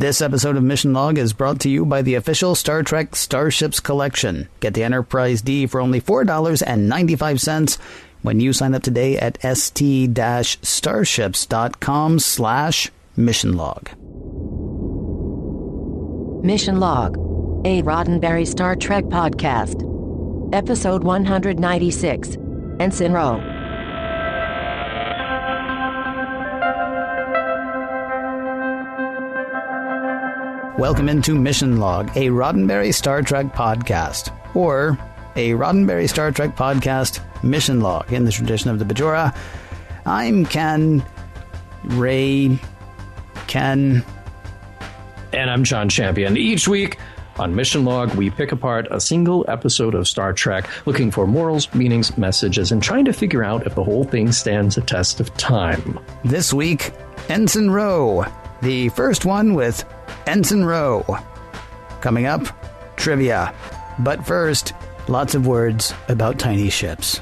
This episode of Mission Log is brought to you by the official Star Trek Starships collection. Get the Enterprise D for only $4.95 when you sign up today at st-starships.com/missionlog. Mission Log, a Roddenberry Star Trek podcast. Episode 196, Ensign Ro. Welcome into Mission Log, a Roddenberry Star Trek podcast, or a Roddenberry Star Trek podcast Mission Log in the tradition of the Bajoran. I'm Ken. And I'm John Champion. Each week on Mission Log, we pick apart a single episode of Star Trek, looking for morals, meanings, messages, and trying to figure out if the whole thing stands a test of time. This week, Ensign Ro, the first one with Ensign Ro. Coming up, trivia. But first, lots of words about tiny ships.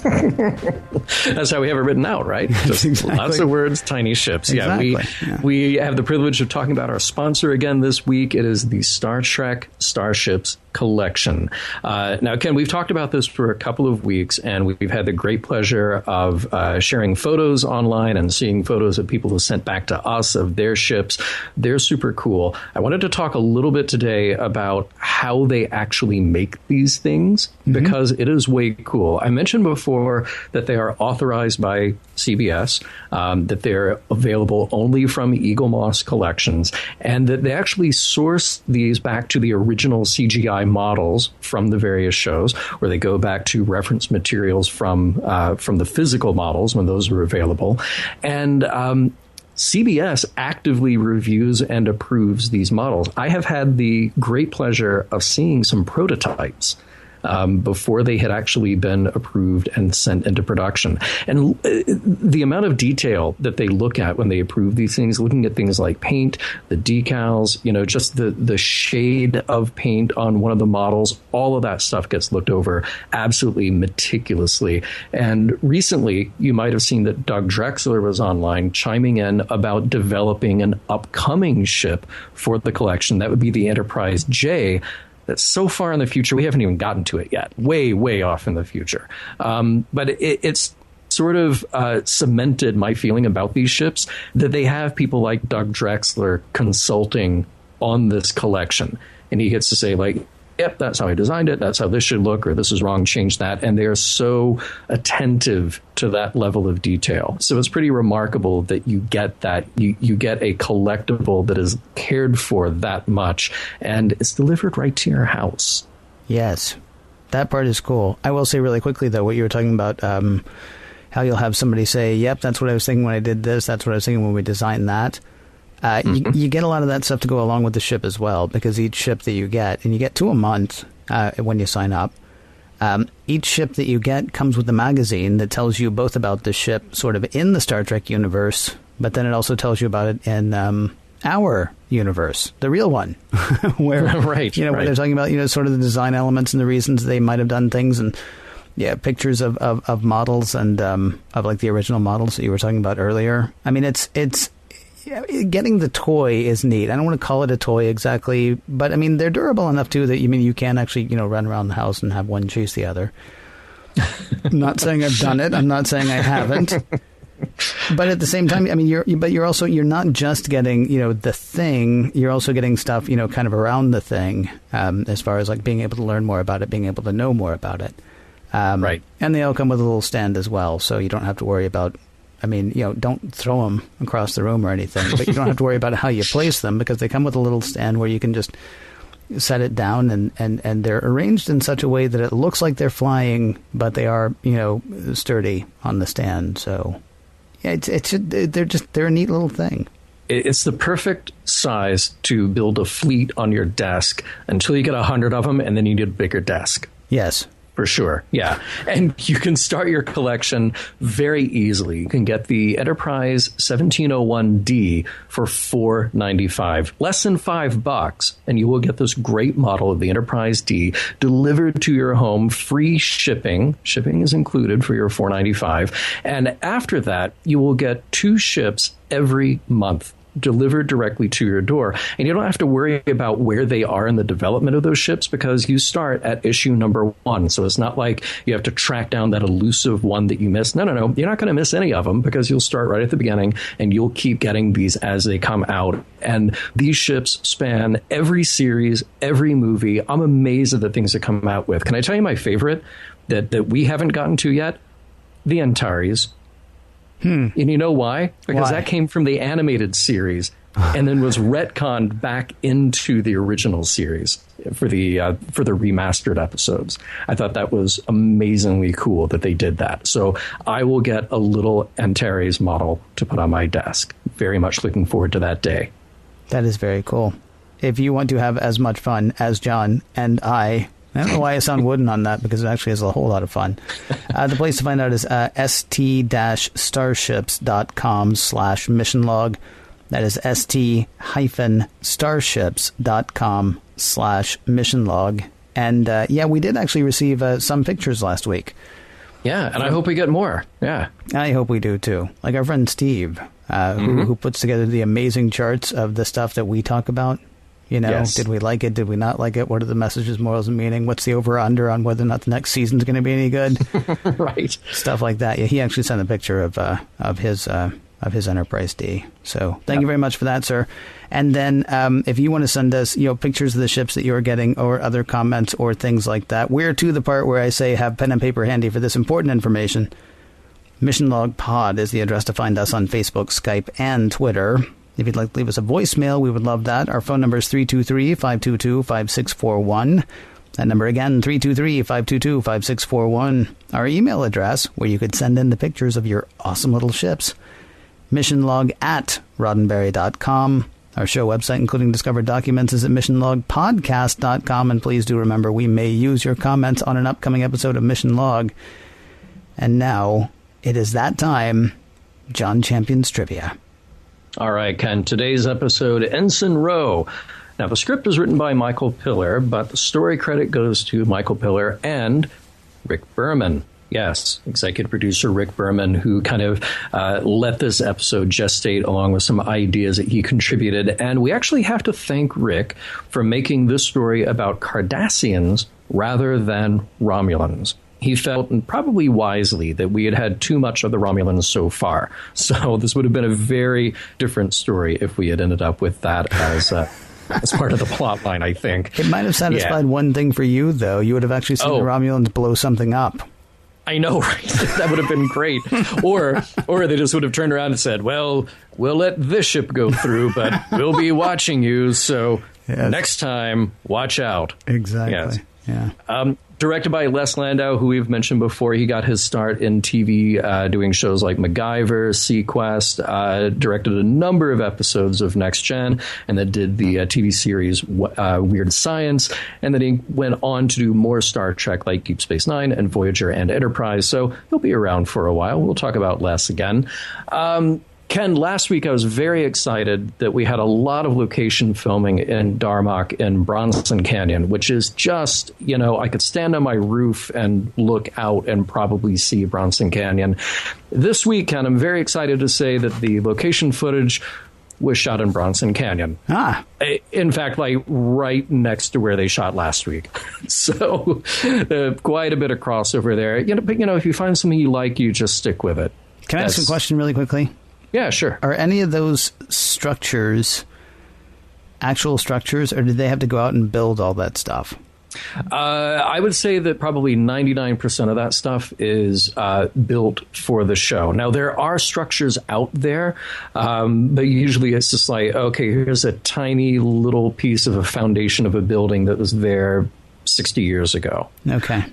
That's how we have it written out, right? Just exactly. Lots of words, tiny ships. Exactly. Yeah, we have the privilege of talking about our sponsor again this week. It is the Star Trek Starships collection. Now, Ken, we've talked about this for a couple of weeks, and we've had the great pleasure of sharing photos online and seeing photos that people have sent back to us of their ships. They're super cool. I wanted to talk a little bit today about how they actually make these things, because it is way cool. I mentioned before that they are authorized by CBS, that they're available only from Eagle Moss Collections, and that they actually source these back to the original CGI models from the various shows, where they go back to reference materials from the physical models when those were available. And CBS actively reviews and approves these models. I have had the great pleasure of seeing some prototypes before they had actually been approved and sent into production. And the amount of detail that they look at when they approve these things, looking at things like paint, the decals, just the shade of paint on one of the models, all of that stuff gets looked over absolutely meticulously. And recently, you might have seen that Doug Drexler was online chiming in about developing an upcoming ship for the collection. That would be the Enterprise J. That's so far in the future, we haven't even gotten to it yet. Way, way off in the future. But it's sort of cemented my feeling about these ships, that they have people like Doug Drexler consulting on this collection. And he gets to say, like, yep, that's how I designed it. That's how this should look, or this is wrong, change that. And they are so attentive to that level of detail. So it's pretty remarkable that you get that. You get a collectible that is cared for that much, and it's delivered right to your house. Yes, that part is cool. I will say really quickly, though, what you were talking about, how you'll have somebody say, yep, that's what I was thinking when I did this. That's what I was thinking when we designed that. You get a lot of that stuff to go along with the ship as well, because each ship that you get, and you get 2 a month when you sign up, each ship that you get comes with a magazine that tells you both about the ship sort of in the Star Trek universe, but then it also tells you about it in our universe, the real one, where where they're talking about sort of the design elements and the reasons they might have done things, and pictures of models and of like the original models that you were talking about earlier. I mean, it's getting the toy is neat. I don't want to call it a toy exactly, but I mean, they're durable enough too that you can actually, run around the house and have one chase the other. I'm not saying I've done it. I'm not saying I haven't. But at the same time, I mean, you're not just getting, the thing, you're also getting stuff, kind of around the thing, as far as like being able to learn more about it, being able to know more about it. Right. And they all come with a little stand as well. So you don't have to worry about, don't throw them across the room or anything, but you don't have to worry about how you place them, because they come with a little stand where you can just set it down, and they're arranged in such a way that it looks like they're flying, but they are, sturdy on the stand. So yeah, they're a neat little thing. It's the perfect size to build a fleet on your desk until you get 100 of them, and then you need a bigger desk. Yes. For sure, yeah. And you can start your collection very easily. You can get the Enterprise 1701D for $4.95, less than $5, and you will get this great model of the Enterprise D delivered to your home, free shipping. Shipping is included for your $4.95. And after that, you will get 2 ships every month delivered directly to your door. And you don't have to worry about where they are in the development of those ships because you start at issue number 1. So it's not like you have to track down that elusive one that you missed. No. You're not going to miss any of them because you'll start right at the beginning and you'll keep getting these as they come out. And these ships span every series, every movie. I'm amazed at the things that come out with. Can I tell you my favorite that we haven't gotten to yet? The Antares. And you know why? Because that came from the animated series and then was retconned back into the original series for the remastered episodes. I thought that was amazingly cool that they did that. So I will get a little Antares model to put on my desk. Very much looking forward to that day. That is very cool. If you want to have as much fun as John and I don't know why I sound wooden on that, because it actually is a whole lot of fun. The place to find out is st-starships.com/mission log. That is st-starships.com/mission log. And we did actually receive some pictures last week. Yeah, and I hope we get more. Yeah. I hope we do, too. Like our friend Steve, who puts together the amazing charts of the stuff that we talk about. You know, yes. Did we like it? Did we not like it? What are the messages, morals, and meaning? What's the over-under on whether or not the next season's going to be any good? Right. Stuff like that. Yeah, he actually sent a picture of his Enterprise D. So thank you very much for that, sir. And then if you want to send us, pictures of the ships that you're getting or other comments or things like that, we're to the part where I say have pen and paper handy for this important information. Mission Log Pod is the address to find us on Facebook, Skype, and Twitter. If you'd like to leave us a voicemail, we would love that. Our phone number is 323-522-5641. That number again, 323-522-5641. Our email address, where you could send in the pictures of your awesome little ships, missionlog@roddenberry.com. Our show website, including discovered documents, is at missionlogpodcast.com. And please do remember, we may use your comments on an upcoming episode of Mission Log. And now, it is that time, John Champion's Trivia. All right, Ken, today's episode, Ensign Ro. Now, the script is written by Michael Piller, but the story credit goes to Michael Piller and Rick Berman. Yes, executive producer Rick Berman, who kind of let this episode gestate along with some ideas that he contributed. And we actually have to thank Rick for making this story about Cardassians rather than Romulans. He felt, and probably wisely, that we had had too much of the Romulans so far. So this would have been a very different story if we had ended up with that as part of the plot line, I think. It might have satisfied one thing for you, though. You would have actually seen the Romulans blow something up. I know, right? That would have been great. Or they just would have turned around and said, well, we'll let this ship go through, but we'll be watching you, so next time, watch out. Exactly. Yes. Yeah. Directed by Les Landau, who we've mentioned before. He got his start in TV doing shows like MacGyver, Sequest, directed a number of episodes of Next Gen, and then did the TV series Weird Science. And then he went on to do more Star Trek like Deep Space Nine and Voyager and Enterprise. So he'll be around for a while. We'll talk about Les again. Ken, last week I was very excited that we had a lot of location filming in Darmok in Bronson Canyon, which is just, I could stand on my roof and look out and probably see Bronson Canyon. This week, Ken, I'm very excited to say that the location footage was shot in Bronson Canyon. In fact, like right next to where they shot last week. So quite a bit of crossover there. But if you find something you like, you just stick with it. Can I ask a question really quickly? Yeah, sure. Are any of those structures actual structures, or did they have to go out and build all that stuff? I would say that probably 99% of that stuff is built for the show. Now, there are structures out there, but usually it's just like, okay, here's a tiny little piece of a foundation of a building that was there 60 years ago. Okay.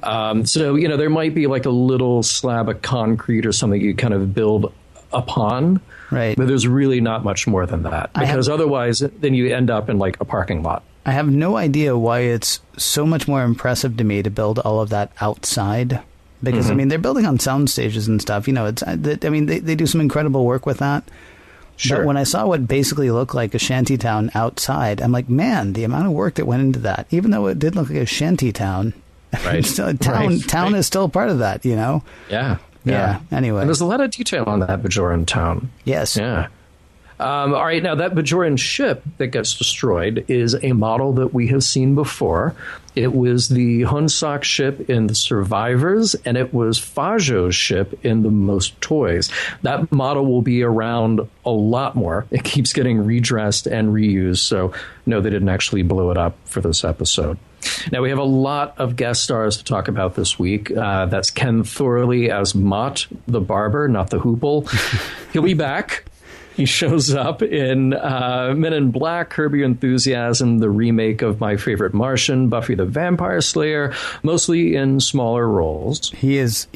So, there might be like a little slab of concrete or something you kind of build upon. Right. But there's really not much more than that, because otherwise then you end up in like a parking lot. I have no idea why it's so much more impressive to me to build all of that outside, because they're building on sound stages and stuff. They do some incredible work with that. Sure. But when I saw what basically looked like a shanty town outside, I'm like, man, the amount of work that went into that, even though it did look like a shanty town, right. town is still part of that, Yeah. Yeah. Anyway. And there's a lot of detail on that Bajoran town. Yes. Yeah. All right, now that Bajoran ship that gets destroyed is a model that we have seen before. It was the Hunsak ship in The Survivors, and it was Fajo's ship in The Most Toys. That model will be around a lot more. It keeps getting redressed and reused, so no, they didn't actually blow it up for this episode. Now, we have a lot of guest stars to talk about this week. That's Ken Thorley as Mott, the barber, not the hoople. He'll be back. He shows up in Men in Black, Curb Your Enthusiasm, the remake of My Favorite Martian, Buffy the Vampire Slayer, mostly in smaller roles. He is.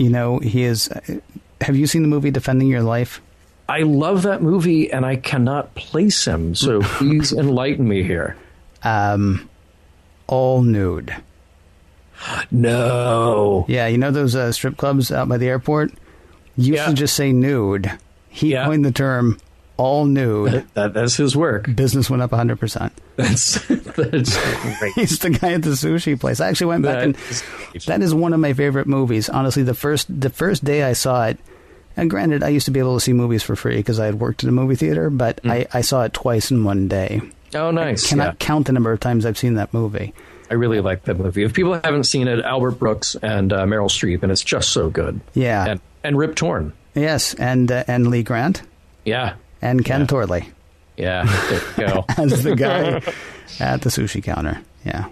Have you seen the movie Defending Your Life? I love that movie, and I cannot place him, so please enlighten me here. All nude. No. Yeah, you know those strip clubs out by the airport? You used to just say nude. He coined the term all nude. That's his work. Business went up 100%. That's great. He's the guy at the sushi place. I actually went back and that is one of my favorite movies. Honestly, the first day I saw it, and granted, I used to be able to see movies for free because I had worked in a movie theater, but I saw it twice in one day. Oh, nice. I cannot count the number of times I've seen that movie. I really like that movie. If people haven't seen it, Albert Brooks and Meryl Streep, and it's just so good. Yeah. And Rip Torn. Yes, and Lee Grant. Yeah. And Ken Thorley. Yeah, there you go. As the guy at the sushi counter. Yeah.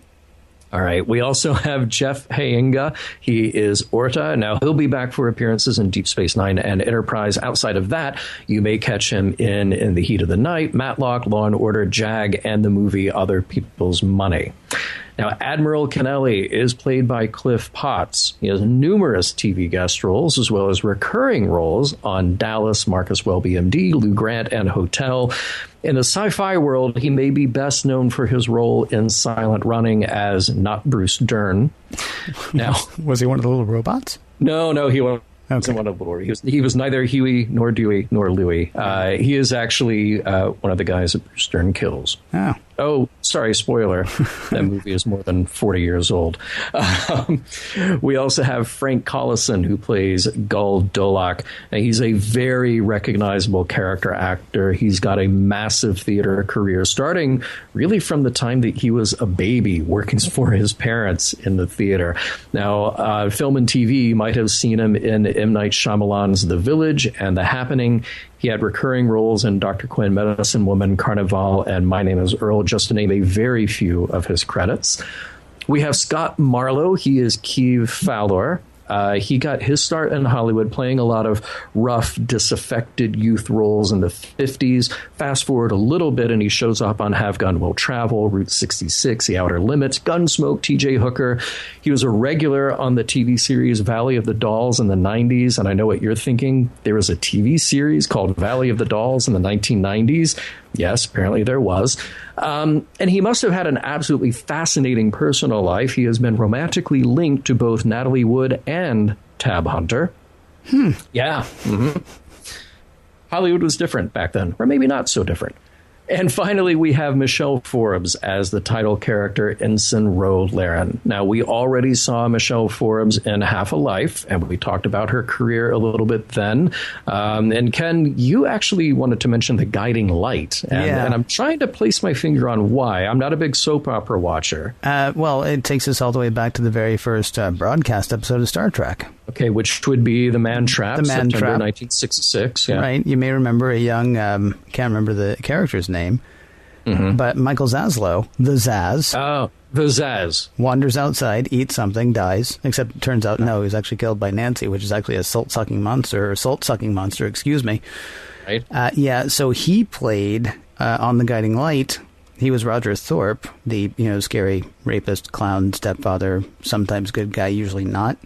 All right. We also have Jeff Hayenga. He is Orta. Now, he'll be back for appearances in Deep Space Nine and Enterprise. Outside of that, you may catch him in The Heat of the Night, Matlock, Law and Order, JAG, and the movie Other People's Money. Now, Admiral Kennelly is played by Cliff Potts. He has numerous TV guest roles as well as recurring roles on Dallas, Marcus Welby, MD, Lou Grant, and Hotel. In the sci-fi world, he may be best known for his role in Silent Running as not Bruce Dern. Now, was he one of the little robots? No, he wasn't. One of the he was neither Huey nor Dewey nor Louie. He is actually one of the guys that Bruce Dern kills. Oh, sorry, spoiler. That movie is more than 40 years old. We also have Frank Collison, who plays Gul Dolak. And he's a very recognizable character actor. He's got a massive theater career, starting really from the time that he was a baby working for his parents in the theater. Now, film and TV, you might have seen him in M. Night Shyamalan's The Village and The Happening. He had recurring roles in Dr. Quinn, Medicine Woman, Carnival, and My Name is Earl, just to name a very few of his credits. We have Scott Marlowe. He is Keeve Fowler. He got his start in Hollywood playing a lot of rough, disaffected youth roles in the 50s. Fast forward a little bit, and he shows up on Have Gun Will Travel, Route 66, The Outer Limits, Gunsmoke, T.J. Hooker. He was a regular on the TV series Valley of the Dolls in the 90s, and I know what you're thinking. There was a TV series called Valley of the Dolls in the 1990s. Yes, apparently there was. And he must have had an absolutely fascinating personal life. He has been romantically linked to both Natalie Wood and Tab Hunter. Yeah. Mm-hmm. Hollywood was different back then, or maybe not so different. And finally, we have Michelle Forbes as the title character, Ensign Ro Laren. Now, we already saw Michelle Forbes in Half a Life, and we talked about her career a little bit then. And Ken, you actually wanted to mention The Guiding Light. And I'm trying to place my finger on why. I'm not a big soap opera watcher. Well, it takes us all the way back to the very first broadcast episode of Star Trek. Okay, which would be The Man Trap, September Trap. 1966. Yeah. Right. You may remember a young, can't remember the character's name, but Michael Zaslow, the Zaz. Oh, the Zaz. Wanders outside, eats something, dies, except it turns out, no, he's actually killed by Nancy, which is actually a salt-sucking monster, excuse me. Right. So he played on The Guiding Light. He was Roger Thorpe, the, scary rapist, clown, stepfather, sometimes good guy, usually not.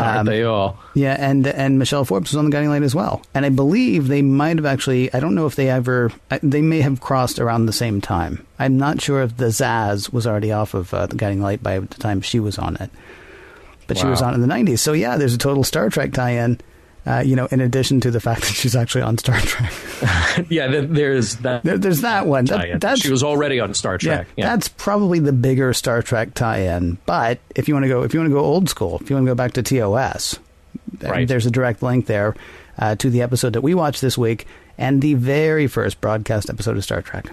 Aren't they all? Yeah, and Michelle Forbes was on The Guiding Light as well. And I believe they might have actually, I don't know if they may have crossed around the same time. I'm not sure if the Zaz was already off of The Guiding Light by the time she was on it. But she was on it in the 90s. So yeah, there's a total Star Trek tie-in, in addition to the fact that she's actually on Star Trek. There's that. There's that one. She was already on Star Trek. Yeah. That's probably the bigger Star Trek tie-in. But if you want to go old school, if you want to go back to TOS, there's a direct link there to the episode that we watched this week. and the very first broadcast episode of Star Trek.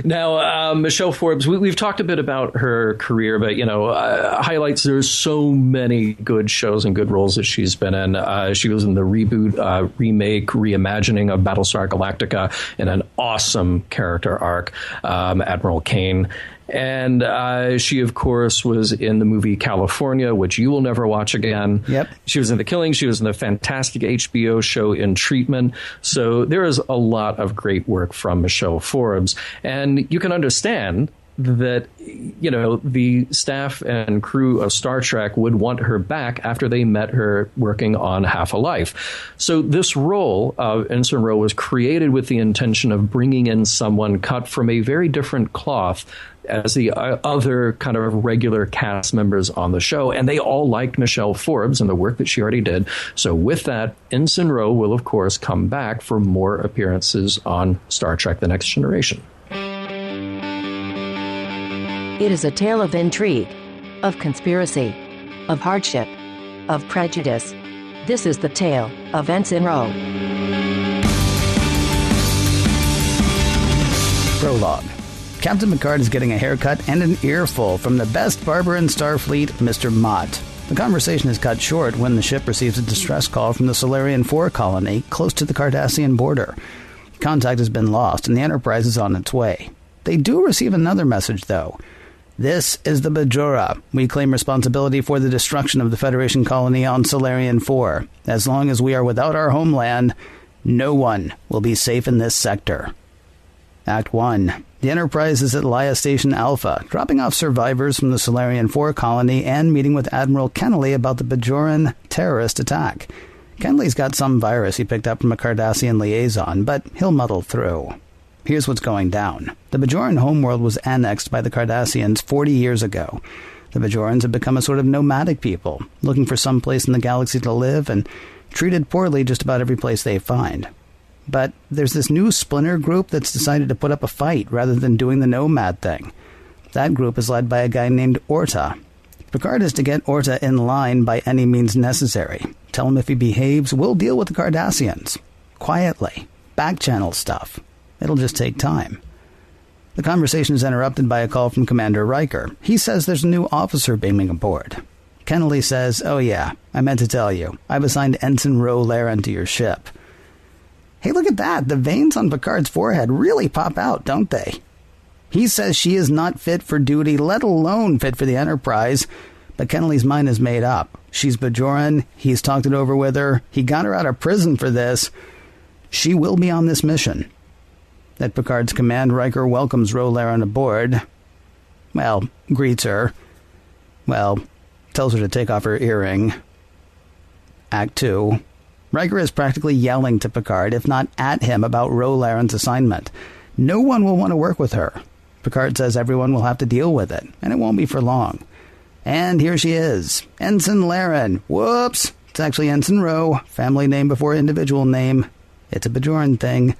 Now, Michelle Forbes, we've talked a bit about her career, but, highlights, there's so many good shows and good roles that she's been in. She was in the reboot, remake, reimagining of Battlestar Galactica in an awesome character arc, Admiral Kane. And she, of course, was in the movie California, which you will never watch again. Yep. She was in The Killing. She was in the fantastic HBO show In Treatment. So there is a lot of great work from Michelle Forbes. And you can understand that, the staff and crew of Star Trek would want her back after they met her working on Half a Life. So this role of Ensign Ro was created with the intention of bringing in someone cut from a very different cloth as the other kind of regular cast members on the show. And they all liked Michelle Forbes and the work that she already did. So with that, Ensign Ro will, of course, come back for more appearances on Star Trek The Next Generation. It is a tale of intrigue, of conspiracy, of hardship, of prejudice. This is the tale of Ensign Ro. Prologue. Captain Picard is getting a haircut and an earful from the best barber in Starfleet, Mr. Mott. The conversation is cut short when the ship receives a distress call from the Solarian 4 colony close to the Cardassian border. Contact has been lost and the Enterprise is on its way. They do receive another message, though. This is the Bajora. We claim responsibility for the destruction of the Federation colony on Solarian 4. As long as we are without our homeland, no one will be safe in this sector. Act 1. The Enterprise is at Laia Station Alpha, dropping off survivors from the Solarian 4 colony and meeting with Admiral Kennelly about the Bajoran terrorist attack. Kennelly's got some virus he picked up from a Cardassian liaison, but he'll muddle through. Here's what's going down. The Bajoran homeworld was annexed by the Cardassians 40 years ago. The Bajorans have become a sort of nomadic people, looking for some place in the galaxy to live and treated poorly just about every place they find. But there's this new splinter group that's decided to put up a fight rather than doing the nomad thing. That group is led by a guy named Orta. Picard is to get Orta in line by any means necessary. Tell him if he behaves, we'll deal with the Cardassians. Quietly. Back-channel stuff. It'll just take time. The conversation is interrupted by a call from Commander Riker. He says there's a new officer beaming aboard. Kennelly says, "Oh yeah, I meant to tell you. I've assigned Ensign Ro Laren to your ship." Hey, look at that. The veins on Picard's forehead really pop out, don't they? He says she is not fit for duty, let alone fit for the Enterprise. But Kennelly's mind is made up. She's Bajoran. He's talked it over with her. He got her out of prison for this. She will be on this mission. At Picard's command, Riker welcomes Ro Laren aboard. Well, greets her. Well, tells her to take off her earring. Act 2. Riker is practically yelling to Picard, if not at him, about Ro Laren's assignment. No one will want to work with her. Picard says everyone will have to deal with it, and it won't be for long. And here she is. Ensign Laren. Whoops. It's actually Ensign Ro. Family name before individual name. It's a Bajoran thing.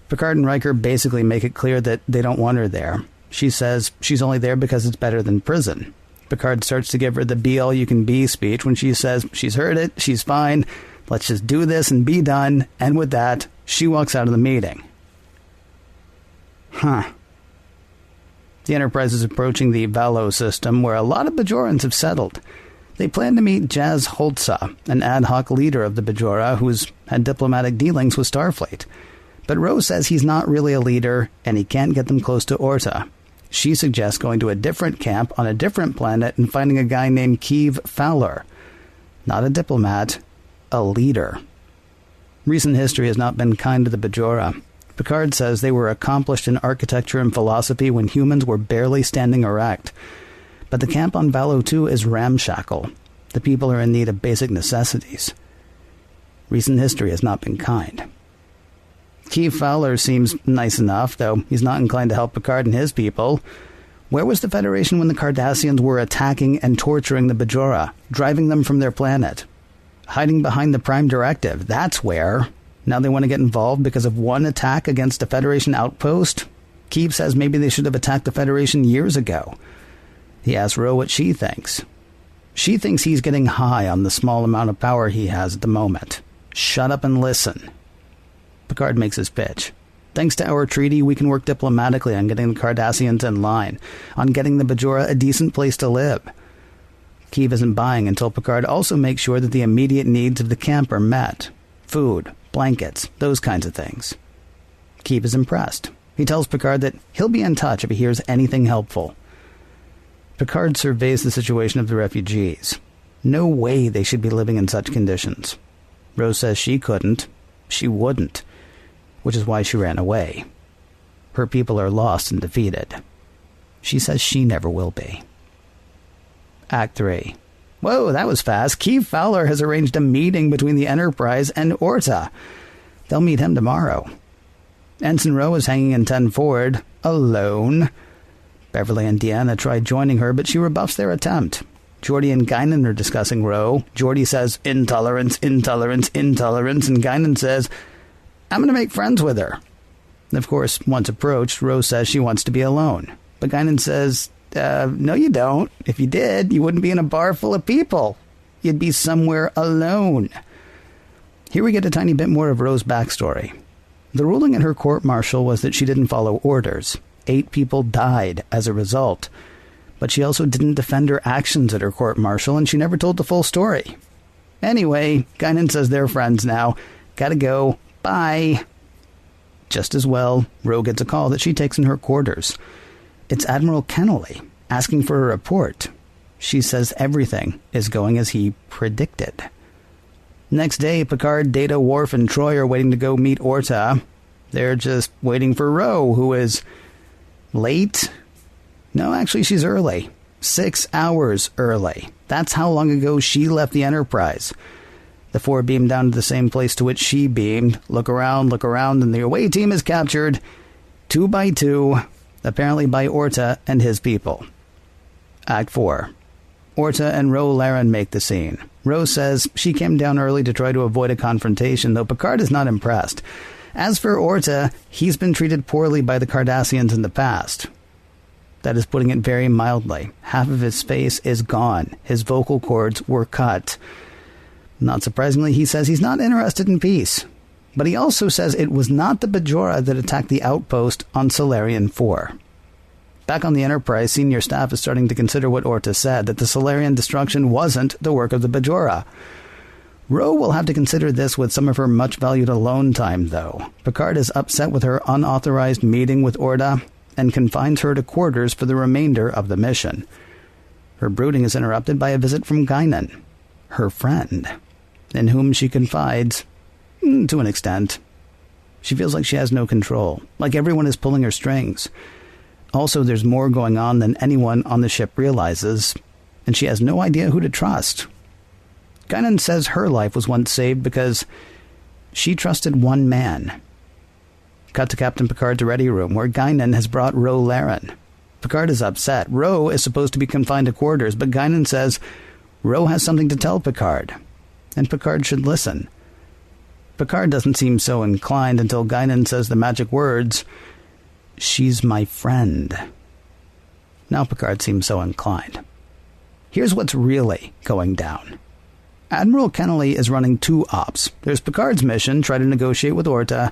Picard and Riker basically make it clear that they don't want her there. She says she's only there because it's better than prison. Picard starts to give her the be-all-you-can-be speech when she says she's heard it, she's fine, let's just do this and be done, and with that, she walks out of the meeting. The Enterprise is approaching the Valo system, where a lot of Bajorans have settled. They plan to meet Jaz Holtza, an ad hoc leader of the Bajora who's had diplomatic dealings with Starfleet. But Rose says he's not really a leader, and he can't get them close to Orta. She suggests going to a different camp on a different planet and finding a guy named Keeve Fowler. Not a diplomat, a leader. Recent history has not been kind to the Bajora. Picard says they were accomplished in architecture and philosophy when humans were barely standing erect. But the camp on Valo 2 is ramshackle. The people are in need of basic necessities. Recent history has not been kind. Keeve Fowler seems nice enough, though he's not inclined to help Picard and his people. Where was the Federation when the Cardassians were attacking and torturing the Bajora, driving them from their planet? Hiding behind the Prime Directive, that's where. Now they want to get involved because of one attack against a Federation outpost? Keeve says maybe they should have attacked the Federation years ago. He asks Ro what she thinks. She thinks he's getting high on the small amount of power he has at the moment. Shut up and listen. Picard makes his pitch. Thanks to our treaty, we can work diplomatically on getting the Cardassians in line, on getting the Bajora a decent place to live. Keeve isn't buying until Picard also makes sure that the immediate needs of the camp are met. Food, blankets, those kinds of things. Keeve is impressed. He tells Picard that he'll be in touch if he hears anything helpful. Picard surveys the situation of the refugees. No way they should be living in such conditions. Rose says she couldn't, she wouldn't, which is why she ran away. Her people are lost and defeated. She says she never will be. Act 3. Whoa, that was fast. Keeve Fowler has arranged a meeting between the Enterprise and Orta. They'll meet him tomorrow. Ensign Ro is hanging in 10 forward, alone. Beverly and Deanna try joining her, but she rebuffs their attempt. Geordi and Guinan are discussing Ro. Geordi says, intolerance, intolerance, intolerance, and Guinan says, I'm going to make friends with her. Of course, once approached, Ro says she wants to be alone. But Guinan says, no you don't. If you did, you wouldn't be in a bar full of people. You'd be somewhere alone. Here we get a tiny bit more of Ro's backstory. The ruling at her court-martial was that she didn't follow orders. 8 people died as a result. But she also didn't defend her actions at her court-martial, and she never told the full story. Anyway, Guinan says they're friends now. Gotta go. Bye. Just as well, Ro gets a call that she takes in her quarters. It's Admiral Kennelly, asking for a report. She says everything is going as he predicted. Next day, Picard, Data, Worf, and Troy are waiting to go meet Orta. They're just waiting for Ro, who is late. No, actually, she's early. 6 hours early. That's how long ago she left the Enterprise. The 4 beam down to the same place to which she beamed. Look around, and the away team is captured 2 by 2, apparently by Orta and his people. Act 4. Orta and Ro Laren make the scene. Ro says she came down early to try to avoid a confrontation, though Picard is not impressed. As for Orta, he's been treated poorly by the Cardassians in the past. That is putting it very mildly. Half of his face is gone. His vocal cords were cut. Not surprisingly, he says he's not interested in peace. But he also says it was not the Bajora that attacked the outpost on Solarian 4. Back on the Enterprise, senior staff is starting to consider what Orta said, that the Solarian destruction wasn't the work of the Bajora. Ro will have to consider this with some of her much-valued alone time, though. Picard is upset with her unauthorized meeting with Orta and confines her to quarters for the remainder of the mission. Her brooding is interrupted by a visit from Guinan, her friend, in whom she confides, to an extent. She feels like she has no control, like everyone is pulling her strings. Also, there's more going on than anyone on the ship realizes, and she has no idea who to trust. Guinan says her life was once saved because she trusted one man. Cut to Captain Picard's ready room, where Guinan has brought Ro Laren. Picard is upset. Ro is supposed to be confined to quarters, but Guinan says Ro has something to tell Picard, and Picard should listen. Picard doesn't seem so inclined until Guinan says the magic words, "She's my friend." Now Picard seems so inclined. Here's what's really going down. Admiral Kennelly is running 2 ops. There's Picard's mission, try to negotiate with Orta.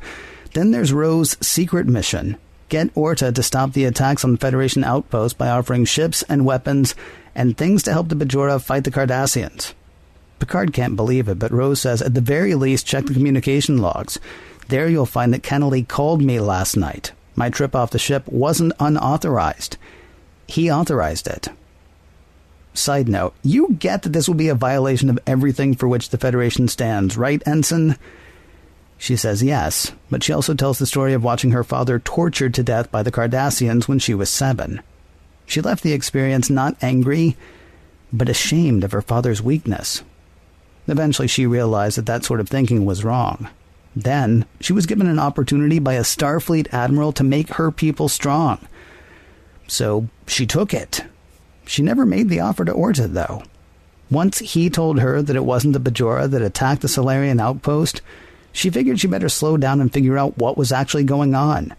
Then there's Ro's secret mission, get Orta to stop the attacks on Federation outposts by offering ships and weapons and things to help the Bajora fight the Cardassians. Picard can't believe it, but Rose says, at the very least, check the communication logs. There you'll find that Kennelly called me last night. My trip off the ship wasn't unauthorized. He authorized it. Side note, you get that this will be a violation of everything for which the Federation stands, right, Ensign? She says yes, but she also tells the story of watching her father tortured to death by the Cardassians when she was 7. She left the experience not angry, but ashamed of her father's weakness. Eventually she realized that that sort of thinking was wrong. Then, she was given an opportunity by a Starfleet admiral to make her people strong. So, she took it. She never made the offer to Orta, though. Once he told her that it wasn't the Bajora that attacked the Solarian outpost, she figured she better slow down and figure out what was actually going on.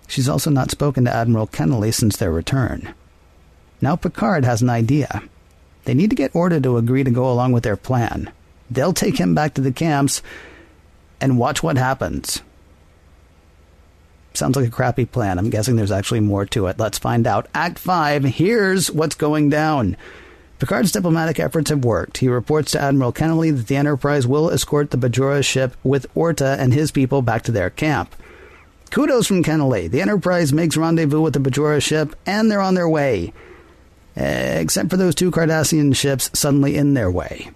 She's also not spoken to Admiral Kennelly since their return. Now Picard has an idea. They need to get Orta to agree to go along with their plan. They'll take him back to the camps and watch what happens. Sounds like a crappy plan. I'm guessing there's actually more to it. Let's find out. Act 5, here's what's going down. Picard's diplomatic efforts have worked. He reports to Admiral Kennelly that the Enterprise will escort the Bajora ship with Orta and his people back to their camp. Kudos from Kennelly. The Enterprise makes rendezvous with the Bajora ship, and they're on their way. Except for those 2 Cardassian ships suddenly in their way.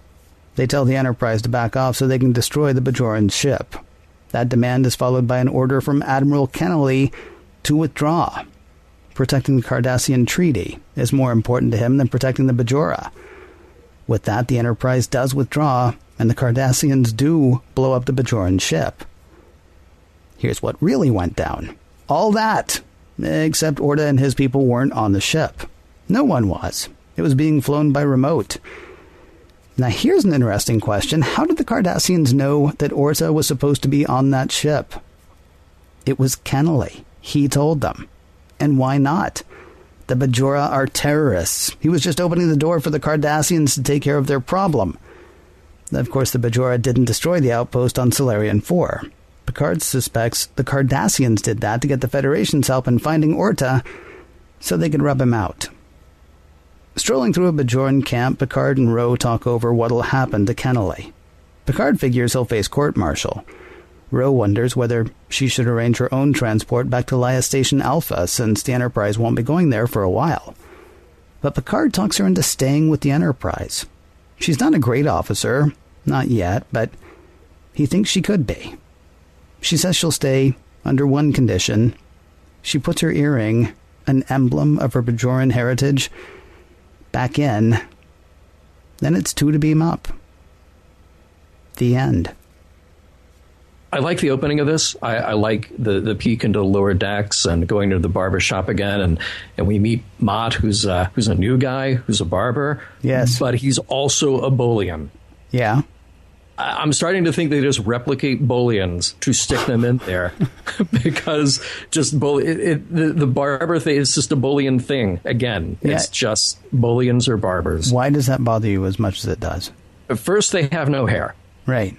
They tell the Enterprise to back off so they can destroy the Bajoran ship. That demand is followed by an order from Admiral Kennelly to withdraw. Protecting the Cardassian treaty is more important to him than protecting the Bajora. With that, the Enterprise does withdraw, and the Cardassians do blow up the Bajoran ship. Here's what really went down. All that, except Orta and his people weren't on the ship. No one was. It was being flown by remote. Now here's an interesting question. How did the Cardassians know that Orta was supposed to be on that ship? It was Kennelly. He told them. And why not? The Bajora are terrorists. He was just opening the door for the Cardassians to take care of their problem. Of course, the Bajora didn't destroy the outpost on Solarian 4. Picard suspects the Cardassians did that to get the Federation's help in finding Orta so they could rub him out. Strolling through a Bajoran camp, Picard and Ro talk over what'll happen to Kennelly. Picard figures he'll face court-martial. Ro wonders whether she should arrange her own transport back to Laya Station Alpha, since the Enterprise won't be going there for a while. But Picard talks her into staying with the Enterprise. She's not a great officer, not yet, but he thinks she could be. She says she'll stay under one condition. She puts her earring, an emblem of her Bajoran heritage, back in. Then it's 2 to beam up. The end. I like the opening of this. I like the peek into the lower decks and going to the barber shop again. And we meet Mott, who's a new guy, who's a barber. Yes. But he's also a Bolian. Yeah. I'm starting to think they just replicate Bolians to stick them in there because just the barber thing is just a Bolian thing. Again, it's just Bolians or barbers. Why does that bother you as much as it does? First, they have no hair. Right.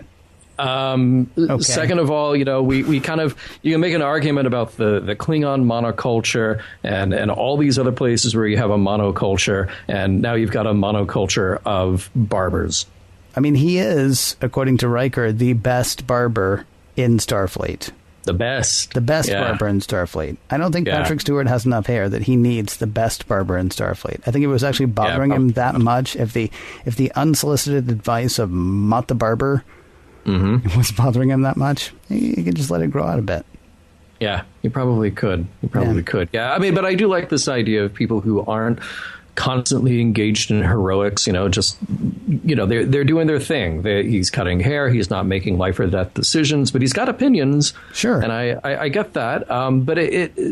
Okay. Second of all, we kind of, you can make an argument about the Klingon monoculture and all these other places where you have a monoculture, and now you've got a monoculture of barbers. I mean, he is, according to Riker, the best barber in Starfleet. The best barber in Starfleet. I don't think Patrick Stewart has enough hair that he needs the best barber in Starfleet. I think it was actually bothering him that much. If the unsolicited advice of Mott the barber was bothering him that much, he could just let it grow out a bit. Yeah, he probably could. Could. Yeah, I mean, but I do like this idea of people who aren't constantly engaged in heroics, they're doing their thing. He's cutting hair. He's not making life or death decisions, but he's got opinions. Sure. And I get that. But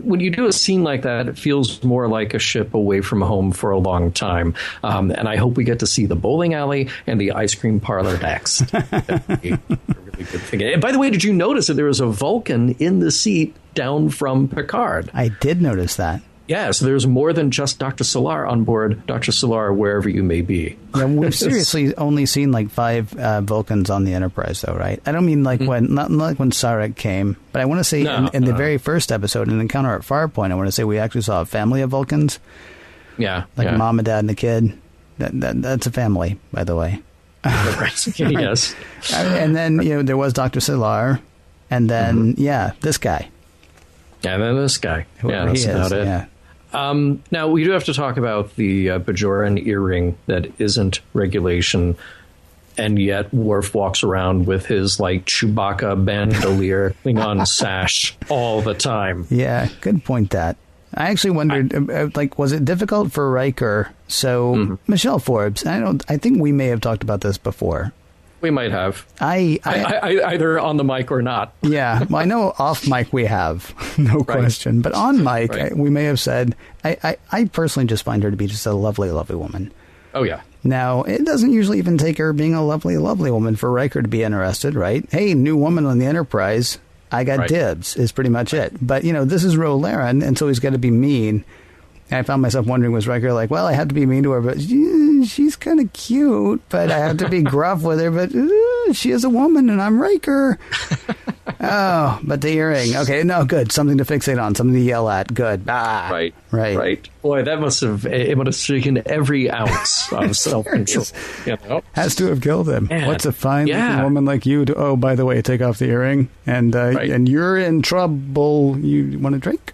when you do a scene like that, it feels more like a ship away from home for a long time. And I hope we get to see the bowling alley and the ice cream parlor next. That'd be a really good thing. And by the way, did you notice that there was a Vulcan in the seat down from Picard? I did notice that. Yeah, so there's more than just Dr. Solar on board, Dr. Solar, wherever you may be. Yeah, we've seriously only seen like 5 Vulcans on the Enterprise, though, right? I don't mean like not like when Sarek came, but I want to say in the very first episode, in Encounter at Farpoint, I want to say we actually saw a family of Vulcans. Yeah. Like mom and dad and a kid. That's a family, by the way. Yes. And then, there was Dr. Solar, and then, this guy. And then this guy. Whoever that's about it. Yeah. Now, we do have to talk about the Bajoran earring that isn't regulation, and yet Worf walks around with his, Chewbacca bandolier Klingon sash all the time. Yeah, good point, that. I actually wondered, was it difficult for Riker? So, Michelle Forbes, I think we may have talked about this before. We might have. I either on the mic or not. Yeah, well, I know off mic we have, no question. But on mic, we may have said, I personally just find her to be just a lovely, lovely woman. Oh, yeah. Now, it doesn't usually even take her being a lovely, lovely woman for Riker to be interested, right? Hey, new woman on the Enterprise, I got dibs, is pretty much it. But, this is Ro Laren, and so he's got to be mean. And I found myself wondering, was Riker like, well, I have to be mean to her, but she's kind of cute, but I have to be gruff with her, but she is a woman and I'm Riker. Oh, but the earring. Okay, no, good. Something to fixate on. Something to yell at. Good. Ah, Right. Boy, it must have taken every ounce of self-control. Has to have killed him. Man. What's a fine looking woman like you to? Oh, by the way, take off the earring, and you're in trouble. You want a drink?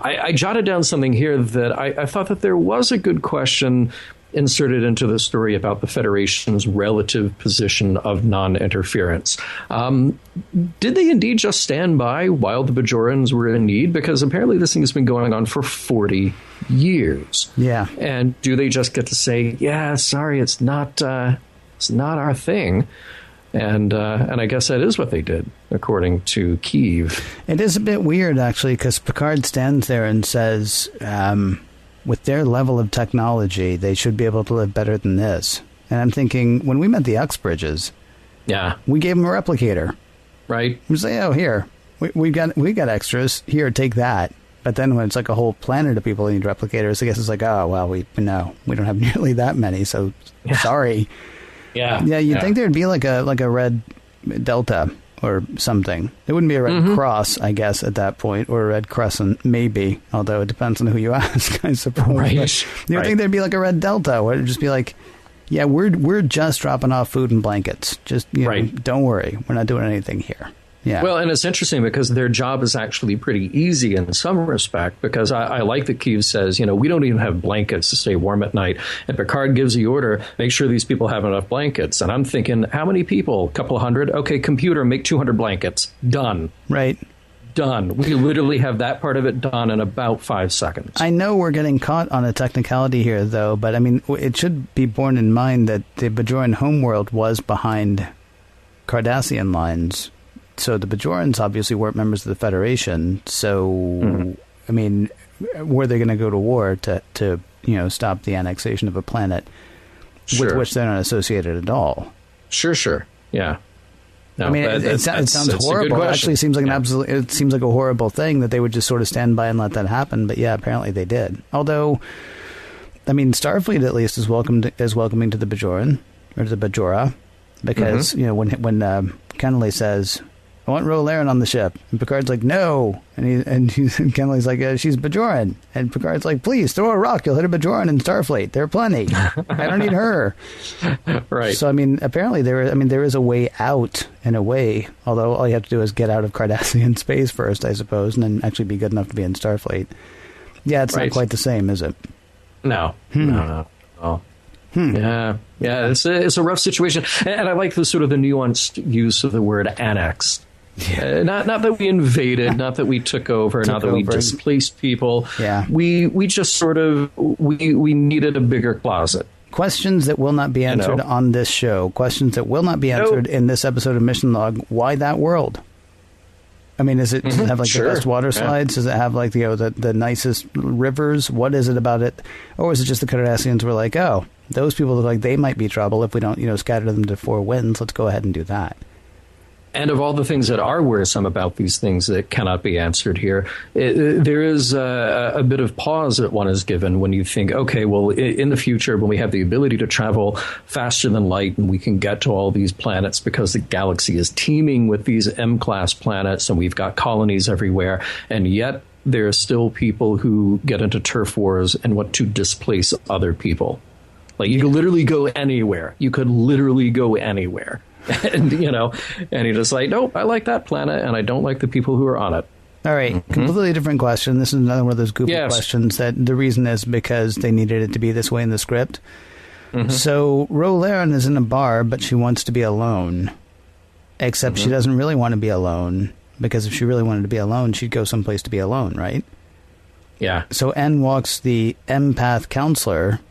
I jotted down something here that I thought that there was a good question inserted into the story about the Federation's relative position of non-interference. Did they indeed just stand by while the Bajorans were in need? Because apparently this thing has been going on for 40 years. Yeah. And do they just get to say, yeah, sorry, it's not our thing? And I guess that is what they did, according to Kyiv. It is a bit weird, actually, because Picard stands there and says, with their level of technology, they should be able to live better than this. And I'm thinking, when we met the Uxbridges, we gave them a replicator. Right. We say, oh, here, we got extras. Here, take that. But then when it's like a whole planet of people who need replicators, I guess it's like, oh, well, we don't have nearly that many, so sorry. Yeah. Yeah, you'd think there'd be like a red delta or something. It wouldn't be a red cross, I guess, at that point, or a red crescent, maybe. Although it depends on who you ask, I suppose. Right. You'd think there'd be like a red delta, where it'd just be like, yeah, we're just dropping off food and blankets. Just don't worry, we're not doing anything here. Yeah. Well, and it's interesting because their job is actually pretty easy in some respect, because I like that Kyiv says, we don't even have blankets to stay warm at night. And Picard gives the order, make sure these people have enough blankets. And I'm thinking, how many people? A couple of hundred? Okay, computer, make 200 blankets. Done. Right. Done. We literally have that part of it done in about 5 seconds. I know we're getting caught on a technicality here, though, but I mean, it should be borne in mind that the Bajoran homeworld was behind Cardassian lines. So the Bajorans obviously weren't members of the Federation. So, I mean, were they going to go to war to stop the annexation of a planet with which they're not associated at all? Sure. Yeah. No, I mean, it sounds horrible. It actually seems like it seems like a horrible thing that they would just sort of stand by and let that happen. But yeah, apparently they did. Although, I mean, Starfleet at least is welcoming to the Bajoran or to the Bajora, because when Kennelly says, I want Ro Laren on the ship. And Picard's like, no. And Kennelly's like, she's Bajoran. And Picard's like, please, throw a rock. You'll hit a Bajoran in Starfleet. There are plenty. I don't need her. Right. So, I mean, apparently there is a way out, in a way. Although all you have to do is get out of Cardassian space first, I suppose, and then actually be good enough to be in Starfleet. Yeah, it's not quite the same, is it? No. No. Yeah, it's a rough situation. And I like the sort of the nuanced use of the word annexed. Yeah. Not that we invaded, not that we took over, not that we displaced people. Yeah. We just sort of, we needed a bigger closet. Questions that will not be answered on this show. Questions that will not be answered in this episode of Mission Log. Why that world? I mean, does it have like the best water slides? Does it have like the nicest rivers? What is it about it? Or is it just the Cardassians were like, oh, those people look like they might be trouble if we don't, scatter them to 4 winds. Let's go ahead and do that. And of all the things that are worrisome about these things that cannot be answered here, there is a bit of pause that one is given when you think, okay, well, in the future, when we have the ability to travel faster than light and we can get to all these planets because the galaxy is teeming with these M-class planets and we've got colonies everywhere, and yet there are still people who get into turf wars and want to displace other people. Like, you could literally go anywhere. And, and you're just like, nope, I like that planet, and I don't like the people who are on it. All right, completely different question. This is another one of those goofy questions that the reason is because they needed it to be this way in the script. So Ro Laren is in a bar, but she wants to be alone. Except she doesn't really want to be alone, because if she really wanted to be alone, she'd go someplace to be alone, right? Yeah. So N walks the empath counselor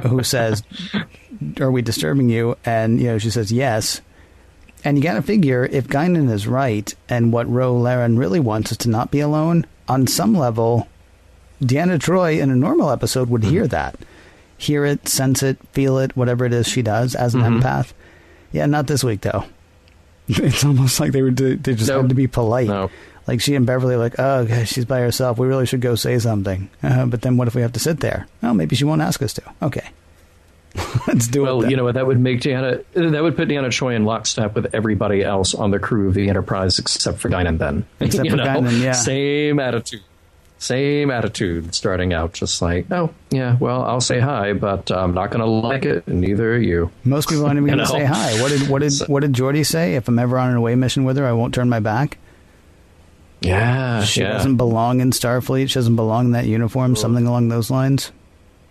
who says, are we disturbing you? And, she says yes. And you got to figure, if Guinan is right, and what Ro Laren really wants is to not be alone, on some level, Deanna Troi in a normal episode would hear that. Hear it, sense it, feel it, whatever it is she does as an empath. Yeah, not this week, though. It's almost like they just had to be polite. No. Like she and Beverly are like, oh, gosh, she's by herself. We really should go say something. But then what if we have to sit there? Oh, maybe she won't ask us to. Okay. Let's do it. Well, then. you know what? That would put Deanna Choi in lockstep with everybody else on the crew of the Enterprise, except for Guinan. Then, except for Guinan, yeah. Same attitude. Starting out, just like, oh yeah, well, I'll say hi, but I'm not going to like it, and neither are you. Most people aren't even going to say hi. What did Geordi say? If I'm ever on an away mission with her, I won't turn my back. Yeah, she doesn't belong in Starfleet. She doesn't belong in that uniform. Something along those lines.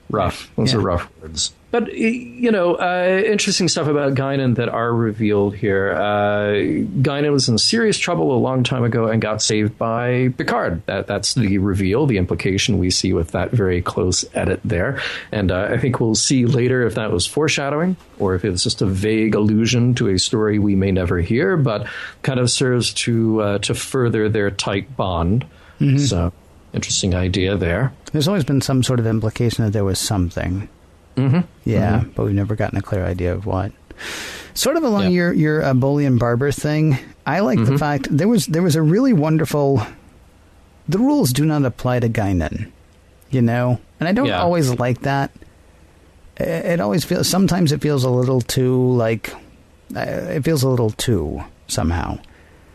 Rough. Those are rough words. But, interesting stuff about Guinan that are revealed here. Guinan was in serious trouble a long time ago and got saved by Picard. That's the reveal, the implication we see with that very close edit there. And I think we'll see later if that was foreshadowing or if it was just a vague allusion to a story we may never hear, but kind of serves to further their tight bond. Mm-hmm. So, interesting idea there. There's always been some sort of implication that there was something. Mm-hmm. Yeah, but we've never gotten a clear idea of what. Sort of along your Bolian Barber thing, I like the fact there was a really wonderful. The rules do not apply to Guinan, and I don't always like that. It always feels. Sometimes it feels a little too like. It feels a little too somehow.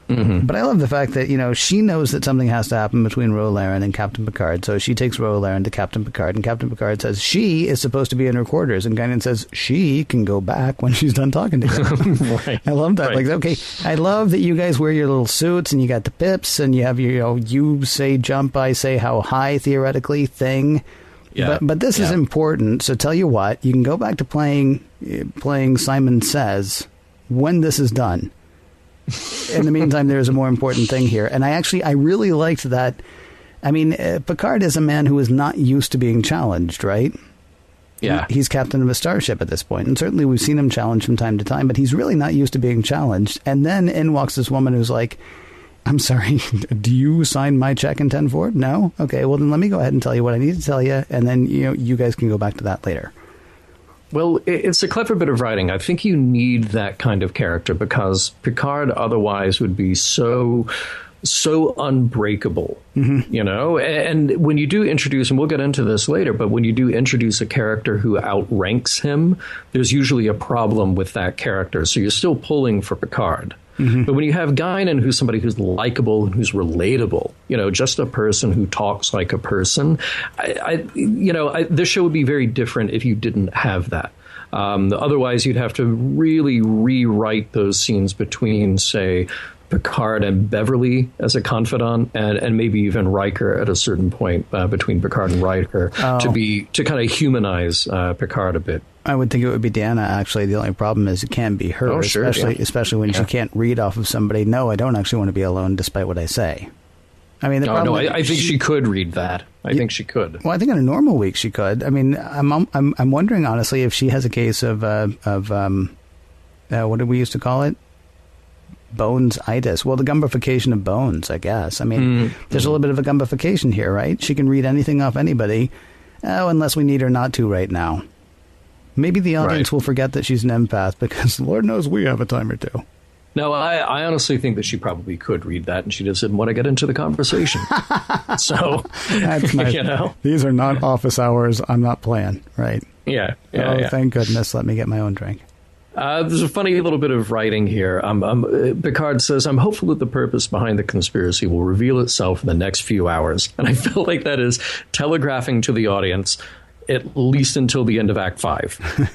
Mm-hmm. But I love the fact that, she knows that something has to happen between Ro Laren and Captain Picard. So she takes Ro Laren to Captain Picard, and Captain Picard says she is supposed to be in her quarters. And Guinan says she can go back when she's done talking to him. Right. I love that. Right. Like, okay, I love that you guys wear your little suits and you got the pips and you have your, you say jump, I say how high theoretically thing. Yeah. But this is important. So tell you what, you can go back to playing Simon Says when this is done. In the meantime, there's a more important thing here. And I really liked that. I mean, Picard is a man who is not used to being challenged, right? Yeah. He's captain of a starship at this point. And certainly we've seen him challenged from time to time, but he's really not used to being challenged. And then in walks this woman who's like, I'm sorry, do you sign my check and 10 for it? No? Okay, well, then let me go ahead and tell you what I need to tell you. And then, you guys can go back to that later. Well, it's a clever bit of writing. I think you need that kind of character because Picard otherwise would be so unbreakable, And when you do introduce, and we'll get into this later, but when you do introduce a character who outranks him, there's usually a problem with that character. So you're still pulling for Picard. Mm-hmm. But when you have Guinan, who's somebody who's likable and who's relatable, just a person who talks like a person, this show would be very different if you didn't have that. Otherwise, you'd have to really rewrite those scenes between, say, Picard and Beverly as a confidant, and maybe even Riker at a certain point between Picard and Riker to kind of humanize Picard a bit. I would think it would be Deanna, actually. The only problem is it can't be her, especially when she can't read off of somebody. No, I don't actually want to be alone, despite what I say. I mean, I think she could read that. I think she could. Well, I think on a normal week she could. I mean, I'm wondering honestly if she has a case of what did we used to call it? Bones-itis. Well, the gumbification of bones, I guess. I mean, there's a little bit of a gumbification here, right? She can read anything off anybody, unless we need her not to right now. Maybe the audience will forget that she's an empath because Lord knows we have a time or two. No, I honestly think that she probably could read that, and she just didn't want to get into the conversation. So, that's nice. These are not office hours. I'm not playing, right? Yeah. Thank goodness. Let me get my own drink. There's a funny little bit of writing here. Picard says, I'm hopeful that the purpose behind the conspiracy will reveal itself in the next few hours. And I feel like that is telegraphing to the audience at least until the end of Act 5.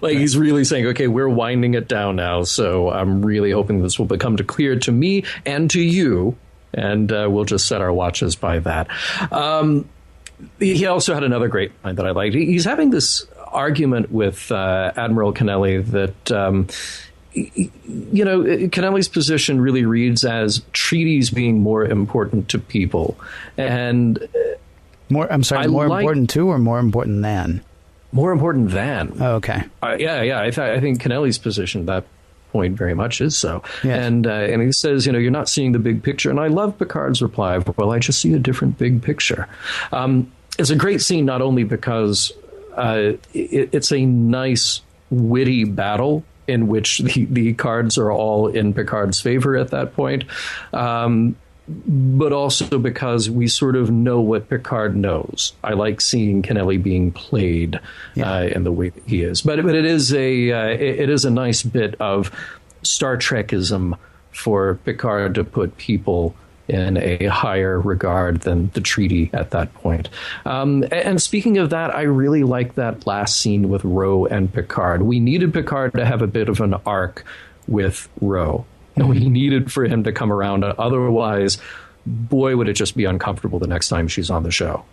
He's really saying, okay, we're winding it down now. So I'm really hoping this will become clear to me and to you. And we'll just set our watches by that. He also had another great line that I liked. He's having this argument with Admiral Kennelly that, Kennelly's position really reads as treaties being more important to people. And important to or more important than? More important than. Oh, okay. I think Kennelly's position at that point very much is so. Yes. And he says, you're not seeing the big picture. And I love Picard's reply, well, I just see a different big picture. It's a great scene, not only because it's a nice, witty battle in which the cards are all in Picard's favor at that point. but also because we sort of know what Picard knows. I like seeing Kennelly being played in the way that he is. But it is a nice bit of Star Trekism for Picard to put people in a higher regard than the treaty at that point. And speaking of that, I really like that last scene with Ro and Picard. We needed Picard to have a bit of an arc with Ro. And we needed for him to come around. Otherwise, boy, would it just be uncomfortable the next time she's on the show.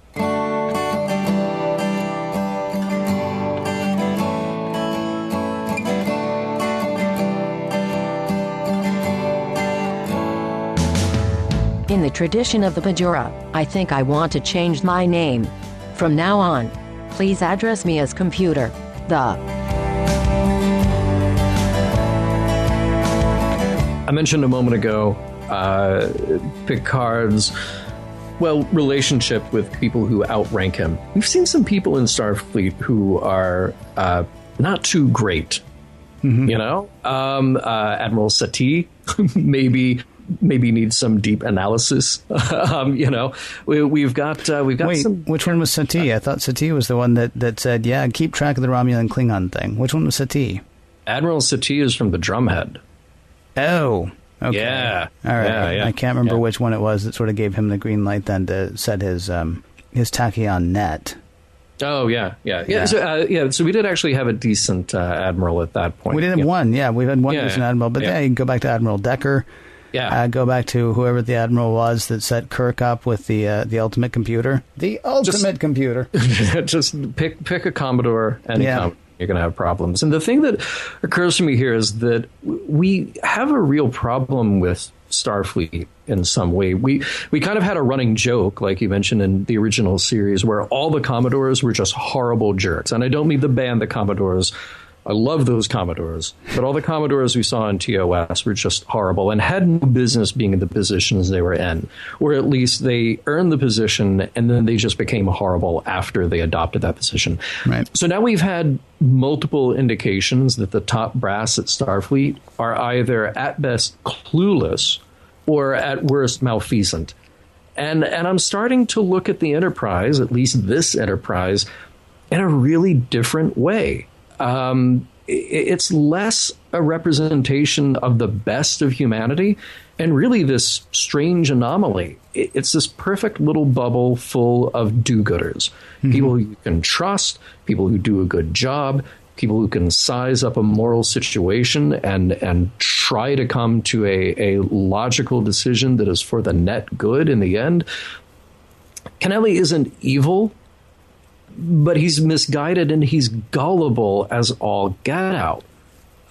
In the tradition of the Bajora, I think I want to change my name. From now on, please address me as Computer. I mentioned a moment ago Picard's, relationship with people who outrank him. We've seen some people in Starfleet who are not too great. You know? Admiral Sati maybe needs some deep analysis. We've got Wait, some... which one was Sati? I thought Sati was the one that said, keep track of the Romulan Klingon thing. Which one was Sati? Admiral Sati is from the Drumhead. Oh, okay. Yeah. All right. Yeah. I can't remember which one it was that sort of gave him the green light then to set his tachyon net. Oh, yeah. So we did actually have a decent Admiral at that point. We did have one. Yeah, we've had one decent Admiral. But you can go back to Admiral Decker. Yeah. Go back to whoever the Admiral was that set Kirk up with the ultimate computer. The ultimate computer. Just pick a Commodore and you're going to have problems. And the thing that occurs to me here is that we have a real problem with Starfleet in some way. We kind of had a running joke, like you mentioned in the original series, where all the Commodores were just horrible jerks. And I don't mean the band, the Commodores. I love those Commodores, but all the Commodores we saw in TOS were just horrible and had no business being in the positions they were in, or at least they earned the position and then they just became horrible after they adopted that position. Right. So now we've had multiple indications that the top brass at Starfleet are either at best clueless or at worst malfeasant. And I'm starting to look at the Enterprise, at least this Enterprise, in a really different way. It's less a representation of the best of humanity and really this strange anomaly. It's this perfect little bubble full of do-gooders, people who you can trust, people who do a good job, people who can size up a moral situation and try to come to a logical decision that is for the net good in the end. Kennelly isn't evil, but he's misguided and he's gullible as all get out.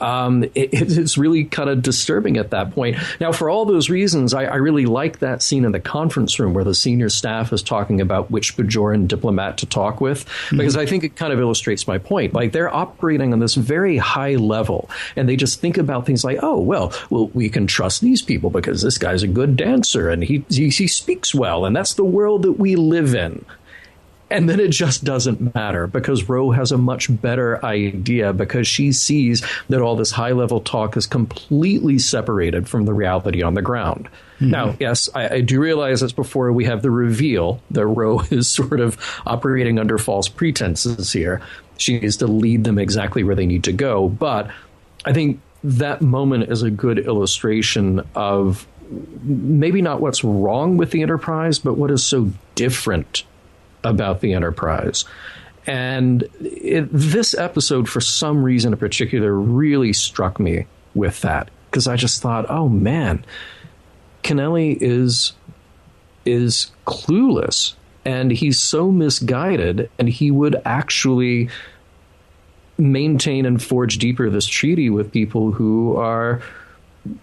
It's really kind of disturbing at that point. Now, for all those reasons, I really like that scene in the conference room where the senior staff is talking about which Bajoran diplomat to talk with, because I think it kind of illustrates my point. Like, they're operating on this very high level, and they just think about things like, well, we can trust these people because this guy's a good dancer and he speaks well, and that's the world that we live in. And then it just doesn't matter because Ro has a much better idea because she sees that all this high-level talk is completely separated from the reality on the ground. Now, yes, I do realize that's before we have the reveal that Ro is sort of operating under false pretenses here. She needs to lead them exactly where they need to go. But I think that moment is a good illustration of maybe not what's wrong with the Enterprise, but what is so different about the Enterprise. And this episode, for some reason in particular, really struck me with that, because I just thought, oh man, Kennelly is clueless and he's so misguided, and he would actually maintain and forge deeper this treaty with people who are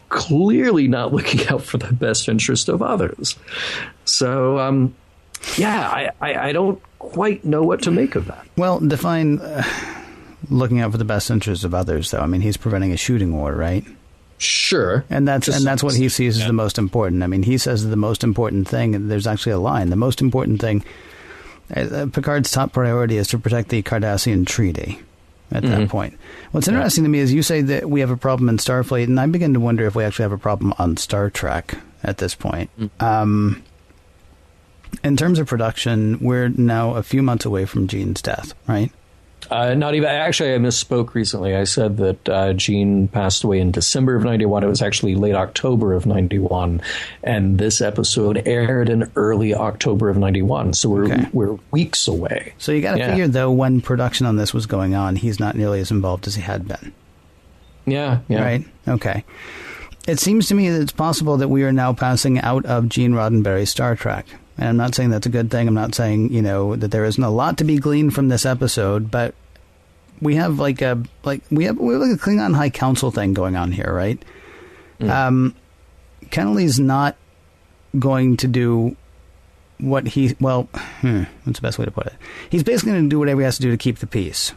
clearly not looking out for the best interest of others. So I don't quite know what to make of that. Well, define looking out for the best interests of others, though. I mean, he's preventing a shooting war, right? Sure. And that's what he sees as the most important. I mean, he says the most important thing, and there's actually a line, the most important thing, Picard's top priority is to protect the Cardassian treaty. at that point. What's interesting to me is you say that we have a problem in Starfleet, and I begin to wonder if we actually have a problem on Star Trek at this point. In terms of production, we're now a few months away from Gene's death, right? Not even. Actually, I misspoke recently. I said that Gene passed away in December of 91. It was actually late October of 91. And this episode aired in early October of 91. So we're weeks away. So you got to figure, though, when production on this was going on, he's not nearly as involved as he had been. Yeah. Right? Okay. It seems to me that it's possible that we are now passing out of Gene Roddenberry's Star Trek. And I'm not saying that's a good thing. I'm not saying, that there isn't a lot to be gleaned from this episode, but we have we have a Klingon High Council thing going on here, right? Kennelly's not going to do what what's the best way to put it? He's basically going to do whatever he has to do to keep the peace.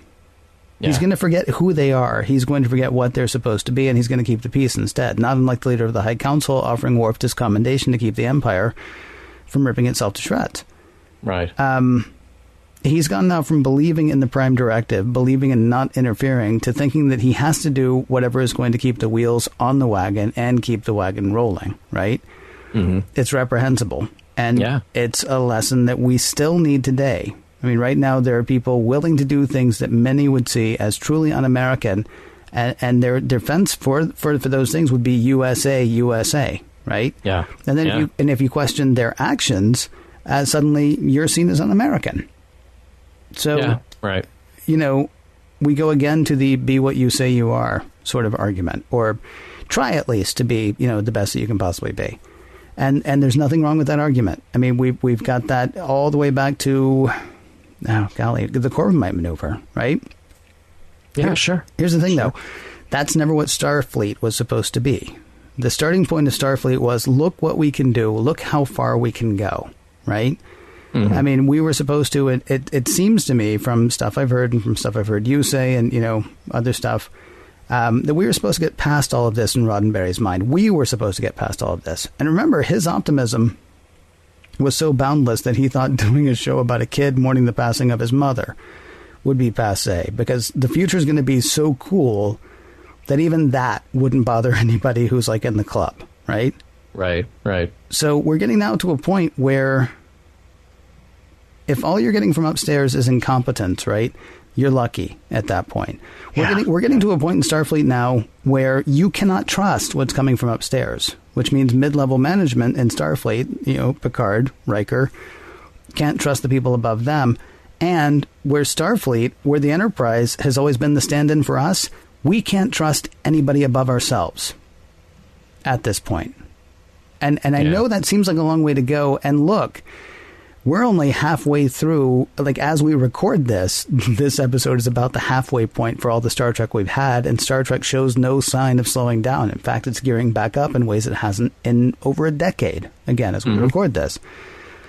Yeah. He's going to forget who they are. He's going to forget what they're supposed to be, and he's going to keep the peace instead. Not unlike the leader of the High Council offering Worf his commendation to keep the Empire from ripping itself to shreds. Right. He's gone now from believing in the Prime Directive, believing in not interfering, to thinking that he has to do whatever is going to keep the wheels on the wagon and keep the wagon rolling, right? Mm-hmm. It's reprehensible. And it's a lesson that we still need today. I mean, right now there are people willing to do things that many would see as truly un-American, and their defense for those things would be USA, USA. Right? Yeah. And then if you question their actions, suddenly you're seen as un-American. So, right. We go again to the be what you say you are sort of argument, or try at least to be, the best that you can possibly be. And there's nothing wrong with that argument. I mean, we've got that all the way back to, the Corbomite maneuver, right? Yeah, sure. Here's the thing, though. That's never what Starfleet was supposed to be. The starting point of Starfleet was, look what we can do. Look how far we can go, right? Mm-hmm. I mean, we were supposed to, it seems to me, from stuff I've heard and from stuff I've heard you say and, other stuff, that we were supposed to get past all of this in Roddenberry's mind. We were supposed to get past all of this. And remember, his optimism was so boundless that he thought doing a show about a kid mourning the passing of his mother would be passé, because the future is going to be so cool that even that wouldn't bother anybody who's like in the club, right? Right. So we're getting now to a point where if all you're getting from upstairs is incompetence, right, you're lucky at that point. We're getting to a point in Starfleet now where you cannot trust what's coming from upstairs, which means mid-level management in Starfleet, Picard, Riker, can't trust the people above them. And where Starfleet, where the Enterprise has always been the stand-in for us, we can't trust anybody above ourselves at this point. And I know that seems like a long way to go. And look, we're only halfway through. Like, as we record this episode is about the halfway point for all the Star Trek we've had. And Star Trek shows no sign of slowing down. In fact, it's gearing back up in ways it hasn't in over a decade, again, as we record this.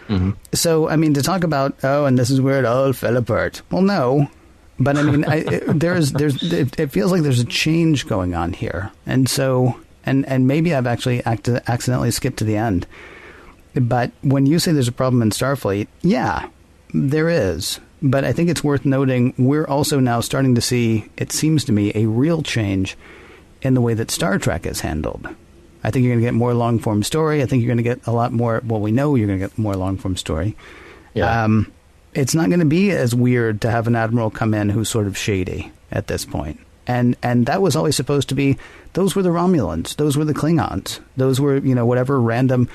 Mm-hmm. So, I mean, to talk about, and this is where it all fell apart. Well, no. But I mean, it feels like there's a change going on here. And so, and maybe I've actually accidentally skipped to the end. But when you say there's a problem in Starfleet, yeah, there is. But I think it's worth noting we're also now starting to see, it seems to me, a real change in the way that Star Trek is handled. I think you're going to get more long-form story. I think you're going to get a lot more, well, we know you're going to get more long-form story. Yeah. It's not going to be as weird to have an Admiral come in who's sort of shady at this point. And that was always supposed to be, those were the Romulans, those were the Klingons, those were, whatever random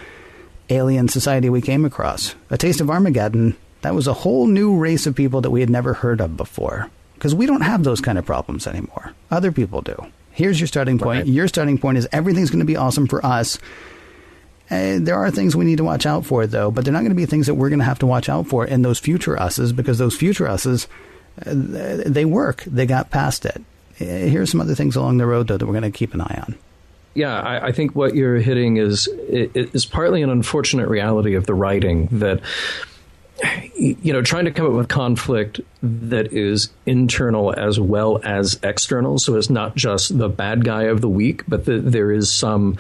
alien society we came across. A Taste of Armageddon, that was a whole new race of people that we had never heard of before. Because we don't have those kind of problems anymore. Other people do. Here's your starting point. Right. Your starting point is everything's going to be awesome for us. There are things we need to watch out for, though, but they're not going to be things that we're going to have to watch out for in those future us's, because those future us's, they work. They got past it. Here's some other things along the road, though, that we're going to keep an eye on. Yeah, I think what you're hitting is partly an unfortunate reality of the writing that, trying to come up with conflict that is internal as well as external. So it's not just the bad guy of the week, but there is some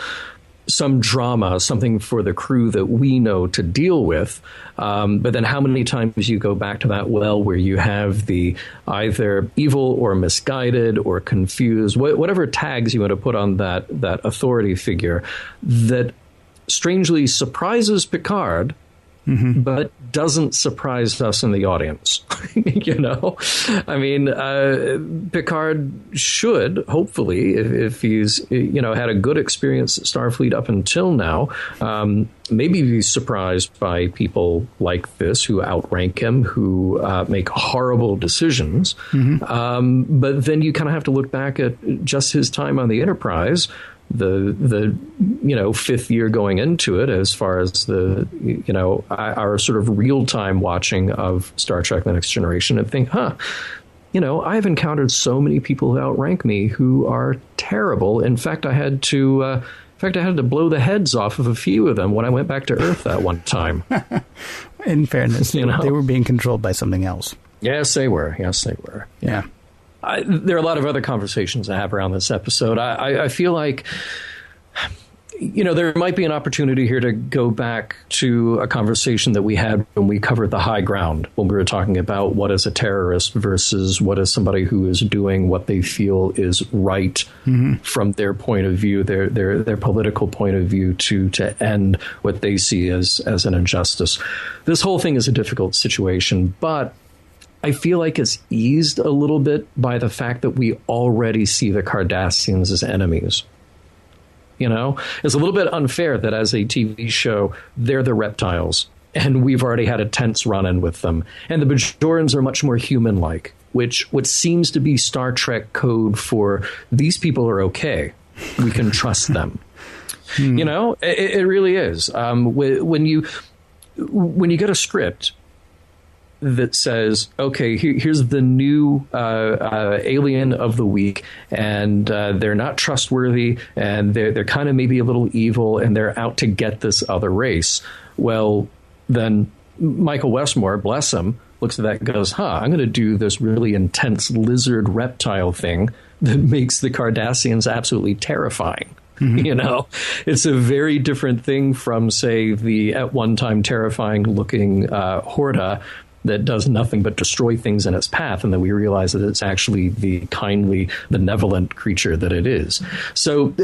some drama, something for the crew that we know to deal with. But then how many times you go back to that well where you have the either evil or misguided or confused, whatever tags you want to put on that authority figure that strangely surprises Picard, but doesn't surprise us in the audience. I mean, Picard should, hopefully, if he's, had a good experience at Starfleet up until now, maybe be surprised by people like this who outrank him, who make horrible decisions. But then you kind of have to look back at just his time on the Enterprise, the fifth year going into it, as far as the our sort of real time watching of Star Trek: The Next Generation, and think, I've encountered so many people who outrank me who are terrible. In fact, I had to blow the heads off of a few of them when I went back to Earth that one time. In fairness, they were being controlled by something else. Yes, they were. Yeah. There are a lot of other conversations I have around this episode. I feel like, there might be an opportunity here to go back to a conversation that we had when we covered the high ground, when we were talking about what is a terrorist versus what is somebody who is doing what they feel is right from their point of view, their political point of view, to end what they see as an injustice. This whole thing is a difficult situation, but I feel like it's eased a little bit by the fact that we already see the Cardassians as enemies. It's a little bit unfair that as a TV show, they're the reptiles, and we've already had a tense run-in with them. And the Bajorans are much more human-like, what seems to be Star Trek code for these people are okay. We can trust them. It really is. When you get a script that says, okay, here's the new alien of the week, and they're not trustworthy, and they're kind of maybe a little evil, and they're out to get this other race. Well, then Michael Westmore, bless him, looks at that and goes, I'm going to do this really intense lizard reptile thing that makes the Cardassians absolutely terrifying. It's a very different thing from, say, the at one time terrifying looking Horta that does nothing but destroy things in its path, and then we realize that it's actually the kindly, benevolent creature that it is. So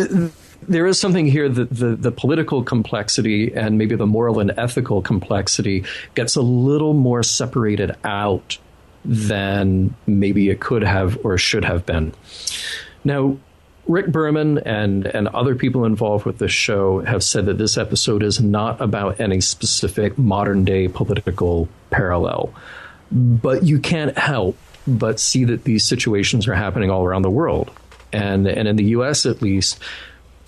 there is something here that the political complexity and maybe the moral and ethical complexity gets a little more separated out than maybe it could have or should have been. Now, Rick Berman and other people involved with this show have said that this episode is not about any specific modern-day political parallel. But you can't help but see that these situations are happening all around the world. And in the U.S., at least,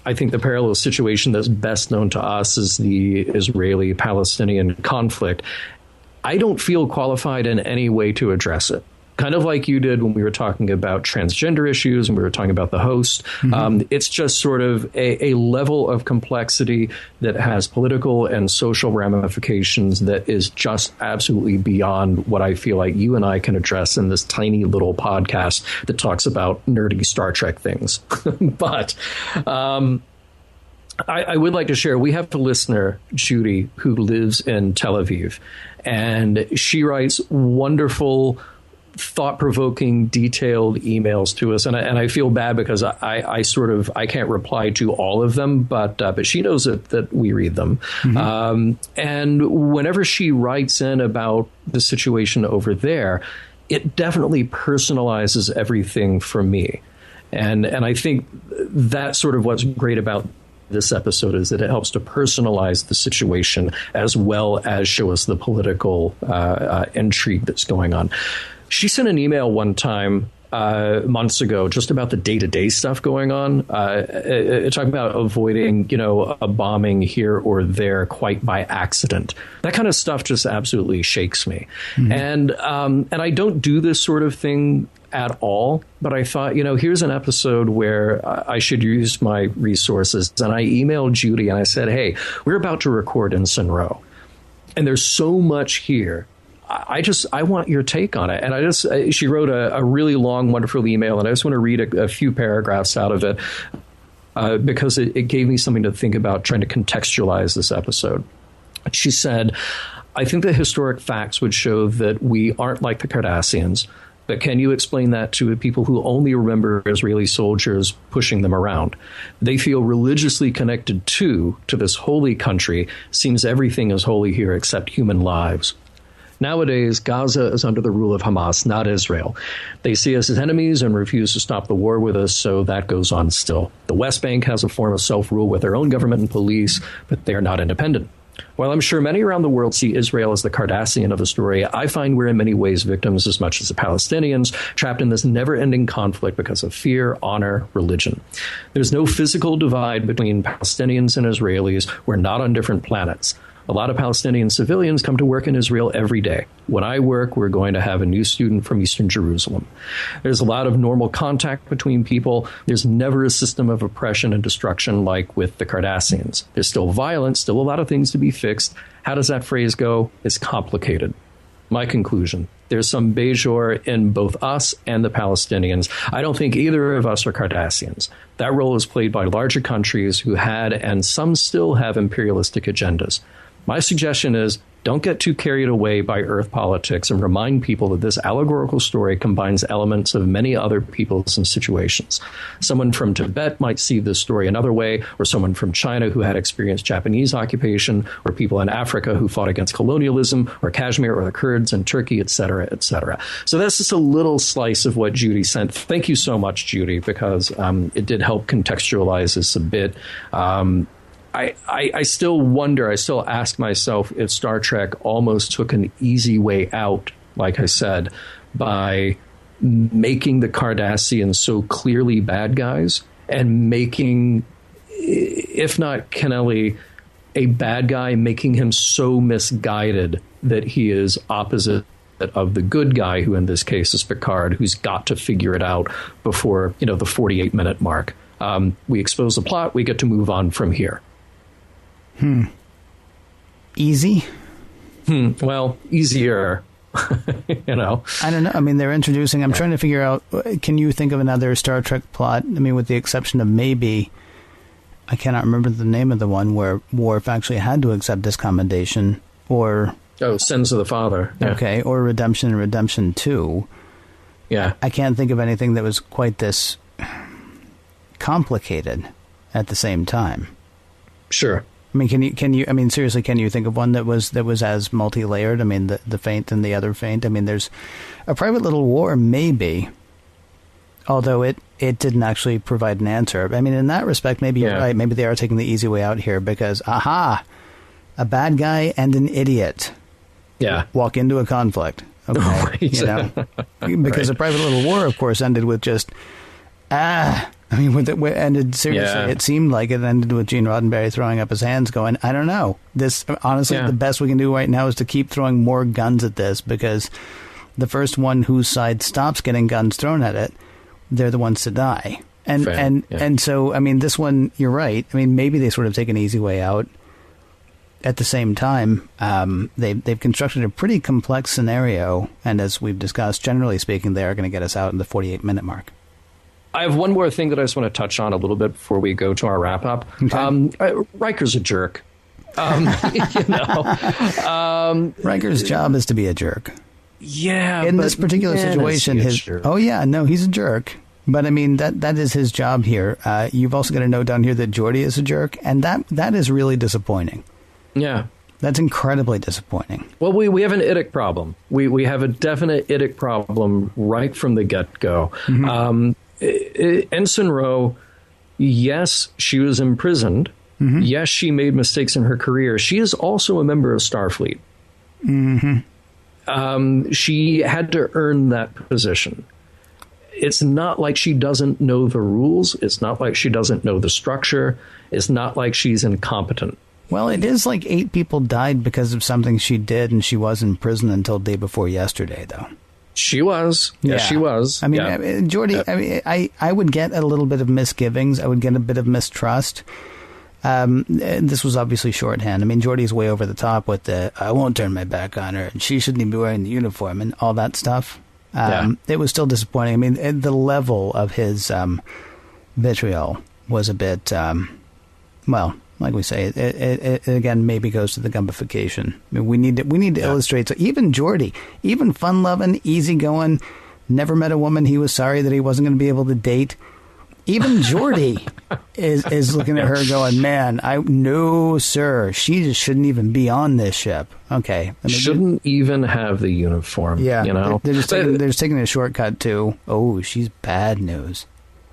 I think the parallel situation that's best known to us is the Israeli-Palestinian conflict. I don't feel qualified in any way to address it. Kind of like you did when we were talking about transgender issues and we were talking about the host. It's just sort of a level of complexity that has political and social ramifications that is just absolutely beyond what I feel like you and I can address in this tiny little podcast that talks about nerdy Star Trek things. But I would like to share, we have a listener, Judy, who lives in Tel Aviv, and she writes wonderful, thought-provoking, detailed emails to us, and I feel bad because I can't reply to all of them, but she knows that we read them. And whenever she writes in about the situation over there, it definitely personalizes everything for me, and I think that's sort of what's great about this episode, is that it helps to personalize the situation as well as show us the political intrigue that's going on. She sent an email one time months ago just about the day-to-day stuff going on, talking about avoiding, a bombing here or there quite by accident. That kind of stuff just absolutely shakes me. And I don't do this sort of thing at all, but I thought, here's an episode where I should use my resources. And I emailed Judy and I said, hey, we're about to record Ensign Ro, and there's so much here. I want your take on it. And she wrote a really long, wonderful email, and I just want to read a few paragraphs out of it. because it gave me something to think about trying to contextualize this episode. She said, I think the historic facts would show that we aren't like the Cardassians, but can you explain that to people who only remember Israeli soldiers pushing them around? They feel religiously connected to this holy country. Seems everything is holy here except human lives. Nowadays, Gaza is under the rule of Hamas, not Israel. They see us as enemies and refuse to stop the war with us, so that goes on still. The West Bank has a form of self-rule with their own government and police, but they are not independent. While I'm sure many around the world see Israel as the Cardassian of the story, I find we're in many ways victims as much as the Palestinians, trapped in this never-ending conflict because of fear, honor, religion. There's no physical divide between Palestinians and Israelis. We're not on different planets. A lot of Palestinian civilians come to work in Israel every day. When I work, we're going to have a new student from Eastern Jerusalem. There's a lot of normal contact between people. There's never a system of oppression and destruction like with the Cardassians. There's still violence, still a lot of things to be fixed. How does that phrase go? It's complicated. My conclusion, there's some Bajor in both us and the Palestinians. I don't think either of us are Cardassians. That role is played by larger countries who had and some still have imperialistic agendas. My suggestion is don't get too carried away by Earth politics and remind people that this allegorical story combines elements of many other peoples and situations. Someone from Tibet might see this story another way, or someone from China who had experienced Japanese occupation, or people in Africa who fought against colonialism, or Kashmir, or the Kurds in Turkey, etc., etc. So that's just a little slice of what Judy sent. Thank you so much, Judy, because it did help contextualize this a bit. I still wonder, I still ask myself if Star Trek almost took an easy way out, like I said, by making the Cardassians so clearly bad guys and making, if not Kennelly, a bad guy, making him so misguided that he is opposite of the good guy, who in this case is Picard, who's got to figure it out before, the 48-minute mark. We expose the plot, we get to move on from here. Easy? Well, easier. I don't know. I mean, they're introducing... I'm trying to figure out... Can you think of another Star Trek plot? I mean, with the exception of maybe... I cannot remember the name of the one where Worf actually had to accept this commendation, or... Oh, Sins of the Father. Yeah. Okay, or Redemption and Redemption 2. Yeah. I can't think of anything that was quite this complicated at the same time. Sure. I mean, can you seriously, can you think of one that was as multi-layered? I mean, the Feint and the other Feint. I mean, there's A Private Little War, maybe, although it didn't actually provide an answer. I mean, in that respect, maybe you're right. Maybe they are taking the easy way out here because, a bad guy and an idiot walk into a conflict. Okay, right. Because A Private Little War, of course, ended with just, I mean, it ended seriously. Yeah. It seemed like it ended with Gene Roddenberry throwing up his hands going, I don't know. This, honestly, the best we can do right now is to keep throwing more guns at this, because the first one whose side stops getting guns thrown at it, they're the ones to die. And so, I mean, this one, you're right. I mean, maybe they sort of take an easy way out. At the same time, they've constructed a pretty complex scenario, and as we've discussed, generally speaking, they are going to get us out in the 48-minute mark. I have one more thing that I just want to touch on a little bit before we go to our wrap-up. Okay. Riker's a jerk. Riker's job is to be a jerk. Yeah. In this particular situation, he's a jerk. But I mean, that is his job here. You've also got to note down here that Geordi is a jerk, and that is really disappointing. Yeah. That's incredibly disappointing. Well, we have an idic problem. We have a definite idic problem right from the get-go. Mm-hmm. Ensign Ro, yes, she was imprisoned. Mm-hmm. Yes, she made mistakes in her career. She is also a member of Starfleet. Mm-hmm. She had to earn that position. It's not like she doesn't know the rules. It's not like she doesn't know the structure. It's not like she's incompetent. Well, it is like 8 people died because of something she did, and she was in prison until day before yesterday, though. She was. Yeah, she was. I mean, Geordi, I mean, I would get a little bit of misgivings. I would get a bit of mistrust. This was obviously shorthand. I mean, Geordi's way over the top with the, I won't turn my back on her, and she shouldn't even be wearing the uniform, and all that stuff. It was still disappointing. I mean, the level of his vitriol was a bit, well, like we say, it again maybe goes to the gumbification. I mean, we need to illustrate. So even Geordi, even fun-loving, easygoing, never met a woman he was sorry that he wasn't going to be able to date. Even Geordi is looking at her going, man, no, sir, she just shouldn't even be on this ship. Okay. Shouldn't even have the uniform. Yeah. You know? They're just taking a shortcut to, oh, she's bad news.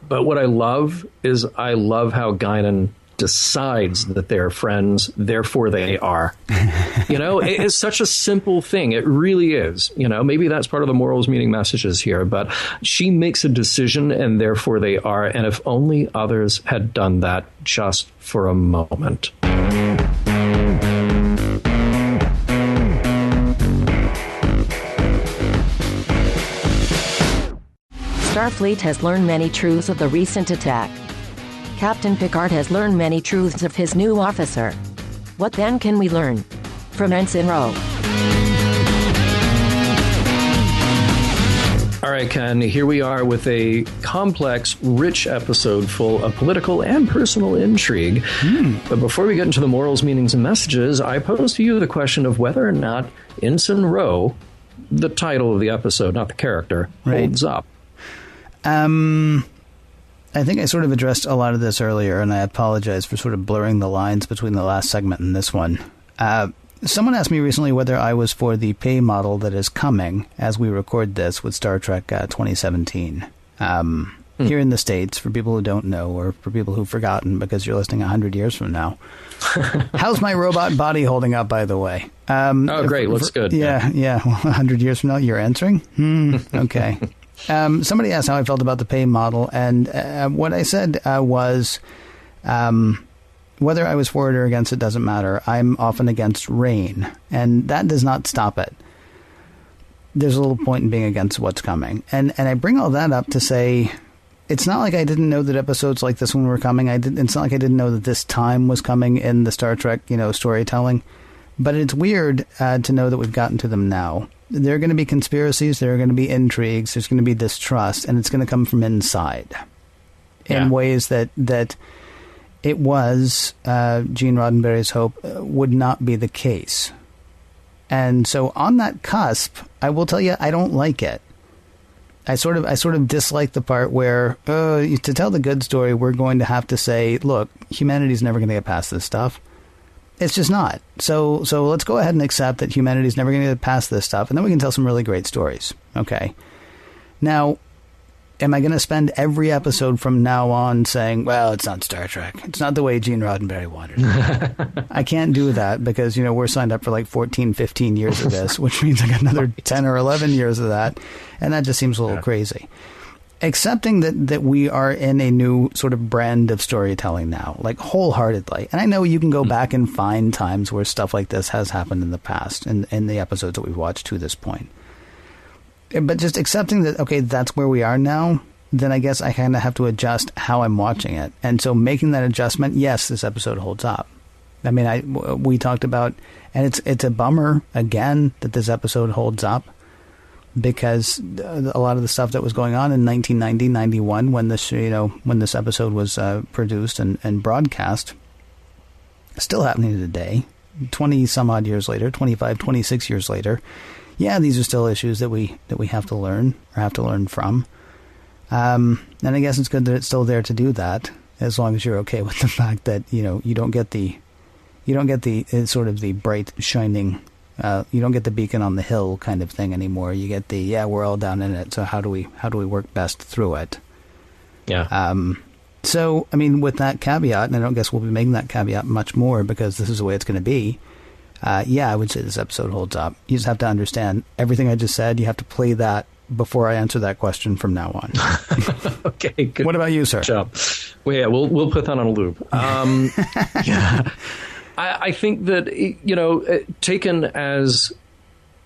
But what I love is how Guinan decides that they're friends, therefore they are. You know, it's such a simple thing. It really is. You know, maybe that's part of the morals, meaning, messages here, but she makes a decision and therefore they are. And if only others had done that just for a moment. Starfleet has learned many truths of the recent attack. Captain Picard has learned many truths of his new officer. What then can we learn from Ensign Ro? All right, Ken, here we are with a complex, rich episode full of political and personal intrigue. But before we get into the morals, meanings, and messages, I pose to you the question of whether or not Ensign Ro, the title of the episode, not the character, holds up. I think I sort of addressed a lot of this earlier, and I apologize for sort of blurring the lines between the last segment and this one. Someone asked me recently whether I was for the pay model that is coming as we record this with Star Trek 2017. Here in the States, for people who don't know, or for people who've forgotten because you're listening 100 years from now. How's my robot body holding up, by the way? Oh, great. Looks good. Yeah. Well, 100 years from now, you're answering? Okay. Somebody asked how I felt about the pay model, and what I said was whether I was for it or against it doesn't matter. I'm often against rain, and that does not stop it. There's a little point in being against what's coming. And I bring all that up to say it's not like I didn't know that episodes like this one were coming. It's not like I didn't know that this time was coming in the Star Trek, storytelling. But it's weird to know that we've gotten to them now. There are going to be conspiracies, there are going to be intrigues, there's going to be distrust, and it's going to come from inside in ways that it was Gene Roddenberry's hope would not be the case. And so on that cusp, I will tell you, I don't like it. I sort of dislike the part where to tell the good story, we're going to have to say, look, humanity's never going to get past this stuff. It's just not. So let's go ahead and accept that humanity's never going to get past this stuff, and then we can tell some really great stories. Okay. Now, am I going to spend every episode from now on saying, well, it's not Star Trek. It's not the way Gene Roddenberry wanted it. I can't do that because, we're signed up for like 14, 15 years of this, which means I got another 10 or 11 years of that, and that just seems a little crazy. Accepting that we are in a new sort of brand of storytelling now, like wholeheartedly. And I know you can go back and find times where stuff like this has happened in the past, in the episodes that we've watched to this point. But just accepting that, okay, that's where we are now, then I guess I kind of have to adjust how I'm watching it. And so making that adjustment, yes, this episode holds up. I mean, we talked about, and it's a bummer, again, that this episode holds up. Because a lot of the stuff that was going on in 1990, 91, when this episode was produced and broadcast, still happening today, 20 some odd years later, 25, 26 years later. Yeah, these are still issues that we have to learn or have to learn from. And I guess it's good that it's still there to do that, as long as you're okay with the fact that you don't get the sort of the bright shining. You don't get the beacon on the hill kind of thing anymore. You get the we're all down in it. So how do we work best through it? Yeah. So I mean, with that caveat, and I don't guess we'll be making that caveat much more because this is the way it's going to be. I would say this episode holds up. You just have to understand everything I just said. You have to play that before I answer that question from now on. Okay. Good. What about you, sir? Good job. Well, yeah, we'll put that on a loop. Yeah. I think that, taken as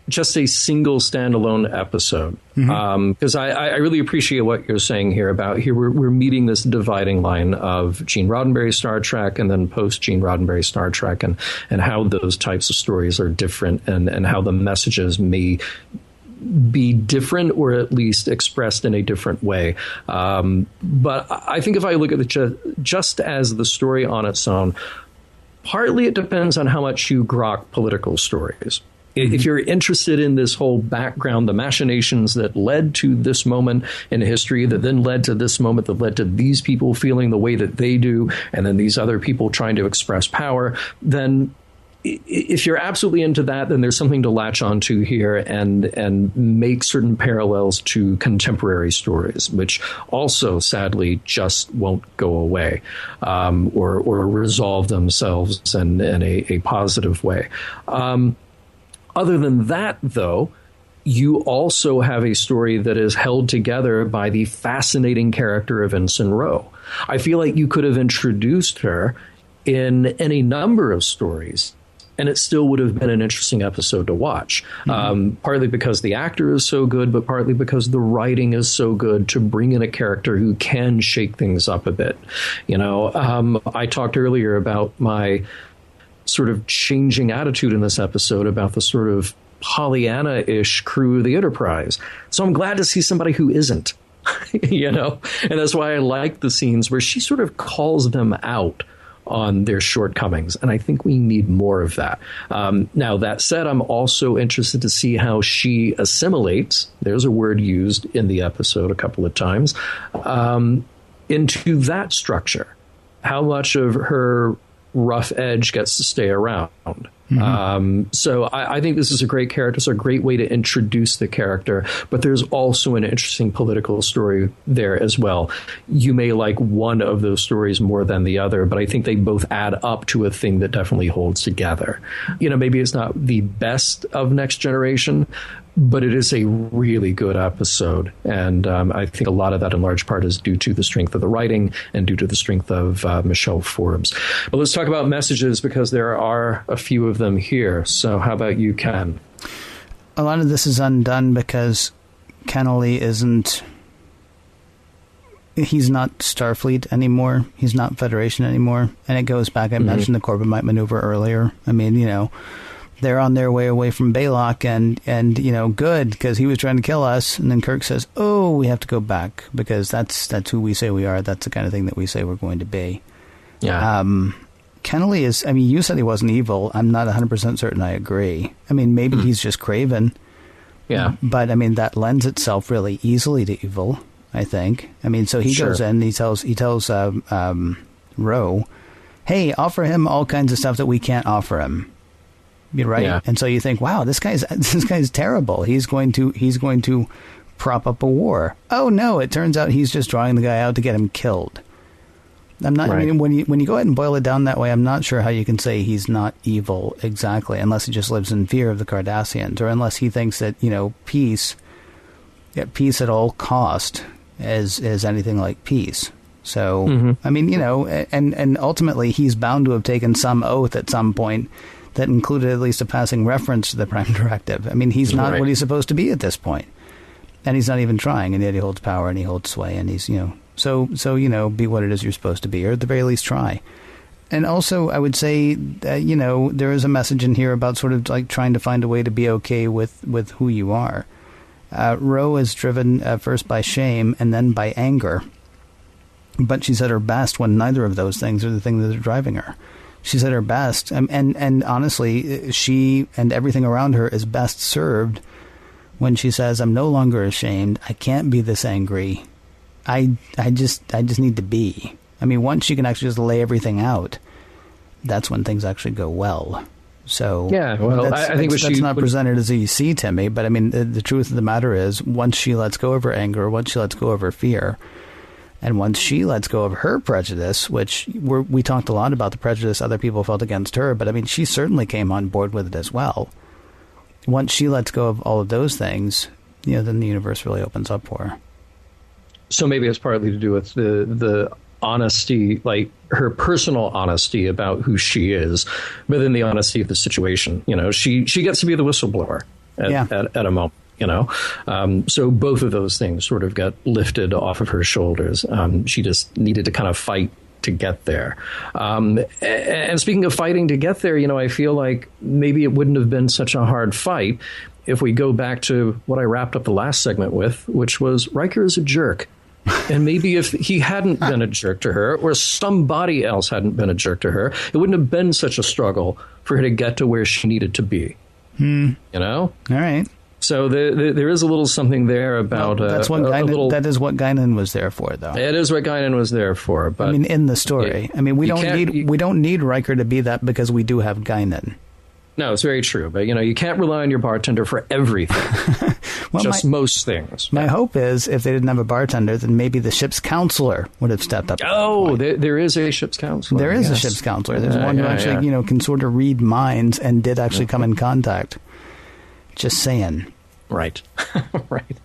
just a single standalone episode, because I really appreciate what you're saying here about we're meeting this dividing line of Gene Roddenberry Star Trek and then post Gene Roddenberry Star Trek and how those types of stories are different and how the messages may be different or at least expressed in a different way. But I think if I look at it just as the story on its own, partly it depends on how much you grok political stories. If you're interested in this whole background, the machinations that led to this moment in history, that then led to this moment, that led to these people feeling the way that they do, and then these other people trying to express power, then if you're absolutely into that, then there's something to latch onto here and make certain parallels to contemporary stories, which also sadly just won't go away or resolve themselves in a positive way. Other than that, though, you also have a story that is held together by the fascinating character of Ensign Ro. I feel like you could have introduced her in any number of stories, and it still would have been an interesting episode to watch, partly because the actor is so good, but partly because the writing is so good to bring in a character who can shake things up a bit. I talked earlier about my sort of changing attitude in this episode about the sort of Pollyanna-ish crew of the Enterprise. So I'm glad to see somebody who isn't, and that's why I like the scenes where she sort of calls them out on their shortcomings. And I think we need more of that. Now, that said, I'm also interested to see how she assimilates, there's a word used in the episode a couple of times, into that structure. How much of her rough edge gets to stay around. So I think this is a great character. It's a great way to introduce the character, but there's also an interesting political story there as well. You may like one of those stories more than the other, but I think they both add up to a thing that definitely holds together. Maybe it's not the best of Next Generation, but it is a really good episode. And I think a lot of that in large part is due to the strength of the writing and due to the strength of Michelle Forbes. But let's talk about messages, because there are a few of them here. So how about you, Ken? A lot of this is undone because Kennelly he's not Starfleet anymore. He's not Federation anymore. And it goes back, I mentioned the Corbomite maneuver earlier. I mean, they're on their way away from Baylock and good, because he was trying to kill us. And then Kirk says, oh, we have to go back because that's who we say we are. That's the kind of thing that we say we're going to be. Yeah. Kennelly is, you said he wasn't evil. I'm not 100% certain I agree. Maybe he's just craven. Yeah. But that lends itself really easily to evil, I think. So he goes in, he tells Ro, hey, offer him all kinds of stuff that we can't offer him. You're right. Yeah. And so you think, wow, this guy's terrible. He's going to prop up a war. Oh no, it turns out he's just drawing the guy out to get him killed. I'm not. Right. When you go ahead and boil it down that way, I'm not sure how you can say he's not evil exactly, unless he just lives in fear of the Cardassians, or unless he thinks that peace at all cost is anything like peace. So and ultimately he's bound to have taken some oath at some point that included at least a passing reference to the Prime Directive. He's not what he's supposed to be at this point, and he's not even trying, and yet he holds power and he holds sway, and he's So, be what it is you're supposed to be, or at the very least try. And also, I would say that, there is a message in here about sort of like trying to find a way to be okay with who you are. Ro is driven first by shame and then by anger. But she's at her best when neither of those things are the things that are driving her. She's at her best. And honestly, she and everything around her is best served when she says, I'm no longer ashamed. I can't be this angry. I just need to be. Once you can actually just lay everything out, that's when things actually go well. So yeah, well, I think that's not presented as you see, Timmy. But the truth of the matter is, once she lets go of her anger, once she lets go of her fear, and once she lets go of her prejudice, which we talked a lot about the prejudice other people felt against her, but she certainly came on board with it as well. Once she lets go of all of those things, then the universe really opens up for her. So maybe it's partly to do with the honesty, like her personal honesty about who she is, but then the honesty of the situation. She gets to be the whistleblower at a moment. So both of those things sort of got lifted off of her shoulders. She just needed to kind of fight to get there. And speaking of fighting to get there, I feel like maybe it wouldn't have been such a hard fight if we go back to what I wrapped up the last segment with, which was Riker is a jerk. And maybe if he hadn't been a jerk to her, or somebody else hadn't been a jerk to her, it wouldn't have been such a struggle for her to get to where she needed to be. You know? All right. So there is a little something there about that's what that is what Guinan was there for, though. It is what Guinan was there for. But I mean, in the story, we don't need Riker to be that because we do have Guinan. No, it's very true. But you can't rely on your bartender for everything. Well, most things. My hope is if they didn't have a bartender, then maybe the ship's counselor would have stepped up. Oh, there is a ship's counselor. There is a ship's counselor. There's one who actually can sort of read minds and did actually come in contact. Just saying. Right. Right.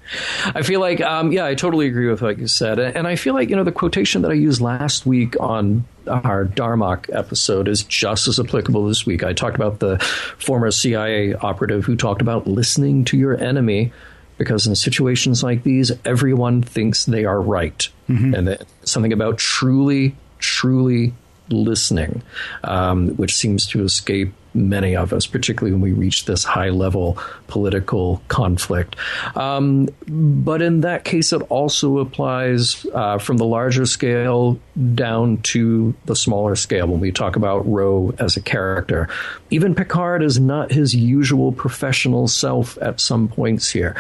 I feel like, I totally agree with what you said. And I feel like, the quotation that I used last week on our Darmok episode is just as applicable this week. I talked about the former CIA operative who talked about listening to your enemy, because in situations like these, everyone thinks they are right. And something about truly, truly listening, which seems to escape many of us, particularly when we reach this high-level political conflict. But in that case, it also applies from the larger scale down to the smaller scale when we talk about Ro as a character. Even Picard is not his usual professional self at some points here.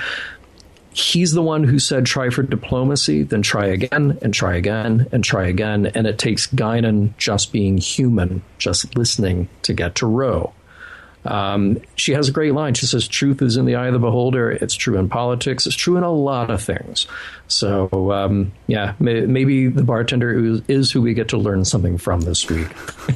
He's the one who said, try for diplomacy, then try again, and try again, and try again. And it takes Guinan just being human, just listening to get to Ro. She has a great line. She says, truth is in the eye of the beholder. It's true in politics. It's true in a lot of things. So, maybe the bartender is who we get to learn something from this week.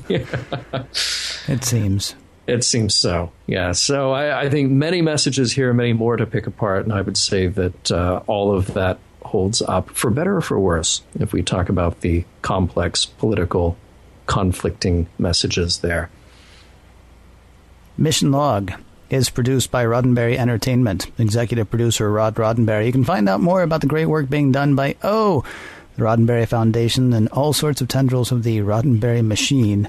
It seems. It seems so, yeah. So I think many messages here, many more to pick apart, and I would say that all of that holds up, for better or for worse, if we talk about the complex political conflicting messages there. Mission Log is produced by Roddenberry Entertainment, executive producer Rod Roddenberry. You can find out more about the great work being done by the Roddenberry Foundation and all sorts of tendrils of the Roddenberry machine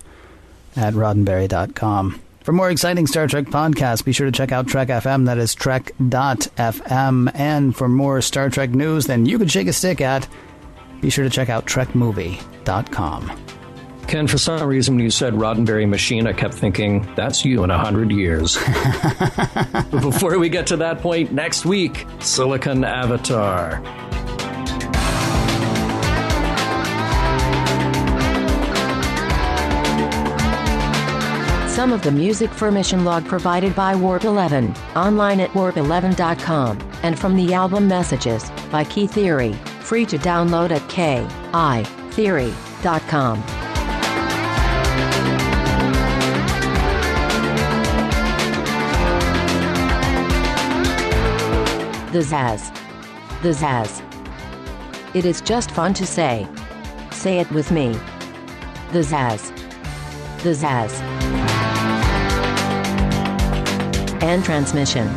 at roddenberry.com. For more exciting Star Trek podcasts, be sure to check out Trek FM. That is trek.fm. And for more Star Trek news than you could shake a stick at, be sure to check out trekmovie.com. Ken, for some reason, when you said Roddenberry machine, I kept thinking, that's you in 100 years. But before we get to that point, next week, Silicon Avatar. Some of the music for Mission Log provided by Warp 11, online at warp11.com, and from the album Messages by Key Theory, free to download at kitheory.com. The Zaz. The Zaz. It is just fun to say. Say it with me. The Zaz. The Zaz. And transmission.